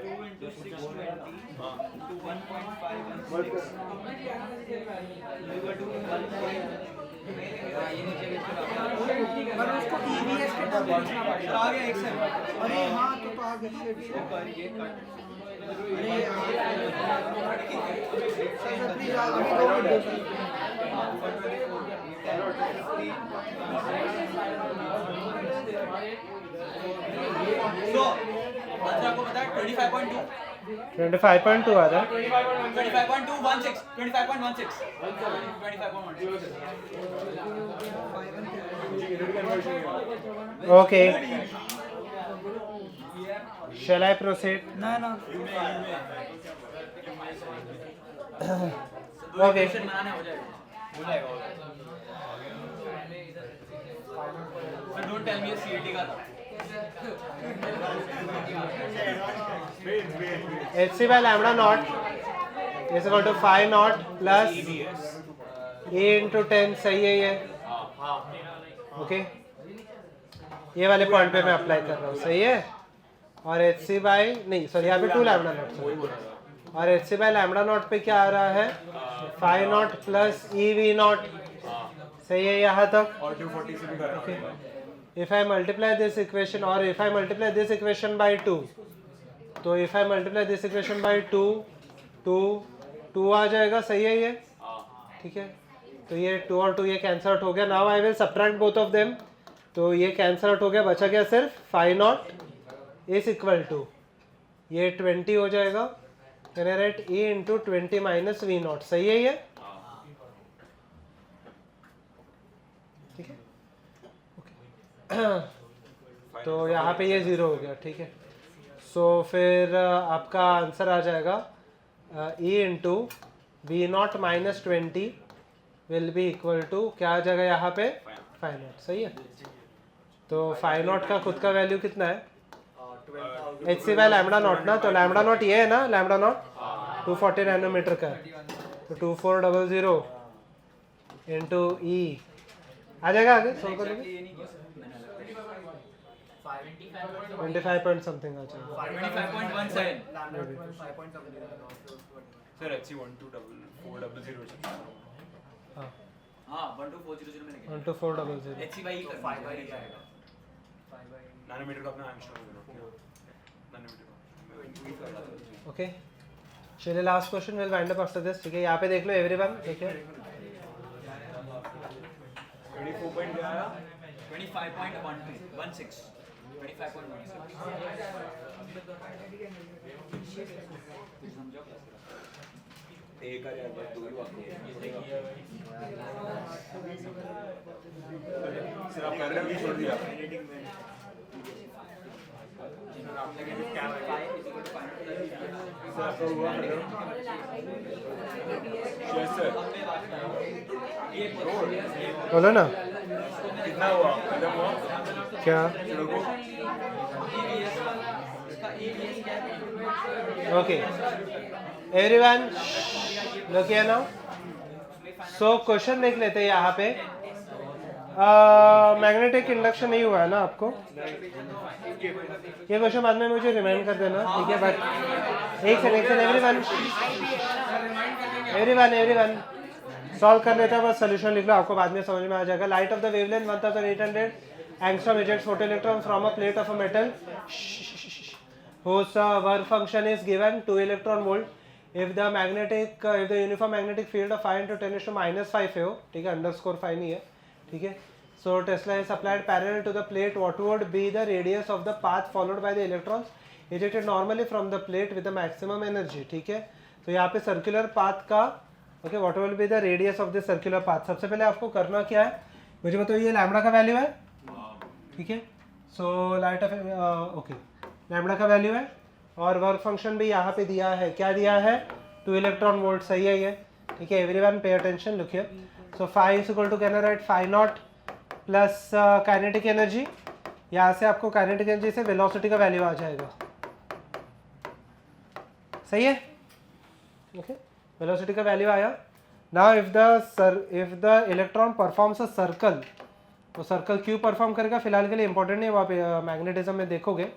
पर उसको EVS के टर्म में लिखना पड़ेगा। आ गया एक सेकंड। अरे हाँ तो आ गया। अरे तो आंसर आपको पता है 25.2 25.2 आ रहा है। 25.216 25.16 ओके, shall I proceed? ना ना ओके बनाने हो जाएगा, हो जाएगा। So don't tell me ये CAT का था। HC by lambda naught is equal to 5 naught plus A into 10, सही है ये? ओके, ये वाले पॉइंट पे मैं अप्लाई कर रहा हूँ, सही है? और HC बाई नहीं सॉरी यहाँ पे 2 लैम्डा नॉट, और HC बाई लैम्डा नॉट पे क्या आ रहा है? 5 नॉट प्लस EV नॉट, सही है यहाँ तक? और 240 से भी करेंगे। If I multiply this equation, or if I multiply this equation by 2, तो if I multiply this equation by 2, 2, 2 आ जाएगा, सही है ये, हाँ ठीक है। तो ये 2 और 2 ये कैंसल आउट हो गया। Now I will subtract both of them, तो ये कैंसल आउट हो गया, बचा गया सिर्फ phi naught is equal to ये 20 हो जाएगा, can I write A into 20 minus V naught, सही है ये, ठीक है ओके। तो यहाँ पे ये 0 हो गया, ठीक है। सो फिर आपका आंसर आ जाएगा A into V not minus 20 will be equal to क्या आ जाएगा यहाँ पे फाई नॉट, सही है। तो फाई नॉट का खुद का वैल्यू कितना है, H C by lambda naught ना, तो लैम्बडा नॉट ये है ना, लैम्बडा नॉट 240 नैनोमीटर का है, तो 2400 इंटू ई आ जाएगा, आगे सोल्व कर लोगे 25 पॉइंट समथिंग आ जाएगा। 25.17 सर HC 124000 हाँ हाँ 12400 मैंने किया 12400 HC by E कर 5 by E आएगा नैनोमीटर का अपना एंगस्ट्रॉम नैनोमीटर ओके। चलिए last question will wind up after this, ठीक है। यहाँ पे देख लो एवरीवन, ठीक है 24 पॉइंट क्या आया 25.16 एक आ यार दो ही बात सर आप कर रहे हो छोड़ दिया सर आपका हुआ सर बोलो ना कितना हुआ खत्म हुआ क्या, लोगों okay everyone look here now. So question देख लेते हैं यहाँ पे, मैग्नेटिक इंडक्शन नहीं हुआ है ना आपको, ये क्वेश्चन बाद में मुझे रिमाइंड कर देना, ठीक है। बट एक सेकंड एवरीवन सॉल्व कर लेते हैं, बस सोल्यूशन लिख लो, आपको बाद में समझ में आ जाएगा। Light of the wavelength 1800 angstrom ejects photoelectron from a plate of a metal whose work function is given 2 electron volt if the uniform magnetic field of 5 into 10 is to minus 5 है, ठीक है, अंडरस्कोर 5 नहीं है, ठीक है। So Tesla is applied parallel to the plate, what would be the radius of the path followed by the electrons ejected normally from the plate with the maximum energy, ठीक है। तो यहाँ पे सर्कुलर पाथ का okay what will be the radius of the circular path. सबसे पहले आपको करना क्या है मुझे बताओ, ये लैम्बडा का वैल्यू है, ठीक है। So light of okay lambda का वैल्यू है और वर्क फंक्शन भी यहाँ पे दिया है, क्या दिया है 2 इलेक्ट्रॉन वोल्ट, सही है ये, ठीक है। एवरीवन पे attention, look here. So phi is equal to can write phi not plus kinetic energy, यहाँ से आपको काइनेटिक एनर्जी से वेलोसिटी का वैल्यू आ जाएगा, सही है, ओके। वेलोसिटी का वैल्यू आया। Now if the electron performs a circle, तो सर्कल क्यों परफॉर्म करेगा फिलहाल के लिए इंपॉर्टेंट नहीं, वहाँ पे मैग्नेटिज्म में देखोगे,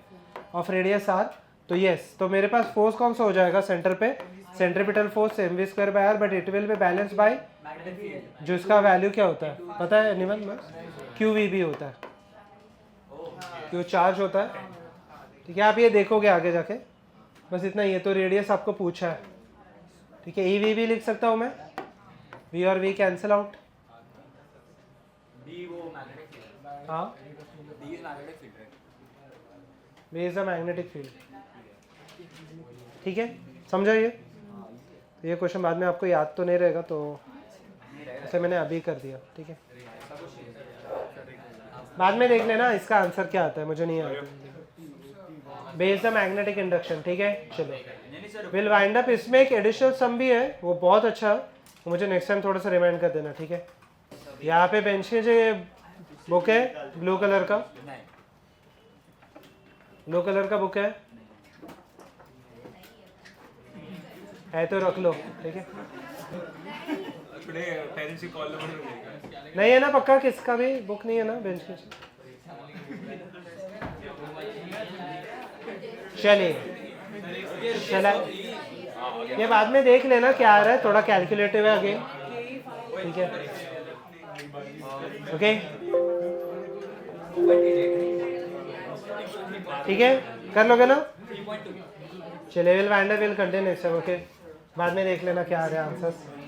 ऑफ रेडियस आर, तो यस, तो मेरे पास फोर्स कौन सा हो जाएगा सेंटर पे, centripetal force mv²/r, but it will be balance bye जो इसका वैल्यू क्या होता है पता है एनीवन, QVB होता है, क्यों चार्ज होता है, ठीक है। आप ये देखोगे आगे जाके, बस इतना, ये तो रेडियस आपको पूछा है, ठीक है। EVB लिख सकता हूँ मैं, V और V कैंसिल आउट, B वो मैग्नेटिक फील्ड, हाँ B is magnetic field, V is a magnetic field, ठीक है, समझा ये। तो ये क्वेश्चन बाद में आपको याद तो नहीं रहेगा, तो इसे मैंने अभी कर दिया, ठीक है। बाद में देख लेना इसका आंसर क्या आता है, मुझे नहीं आता। बेस्ड द मैग्नेटिक इंडक्शन, ठीक है। चलो विल वाइंड अप, इसमें एक एडिशनल सम भी है, वो बहुत अच्छा है, मुझे नेक्स्ट टाइम थोड़ा सा रिमाइंड कर देना, ठीक है। यहाँ पे बेंच के जो बुक है ब्लू कलर का, ब्लू कलर का बुक है तो रख लो, ठीक है। थोड़े पेरेंट्स की कॉल नंबर नहीं है ना पक्का, किसका भी बुक नहीं है ना बेंच पे, चलिए चला, ये बाद में देख लेना क्या आ रहा है, थोड़ा कैलकुलेटिव है अगेन, ठीक है, ओके, ठीक है, कर लोगे ना। चलिए will wind up, will continue next time, okay. बाद में देख लेना क्या आ रहा है आंसर्स।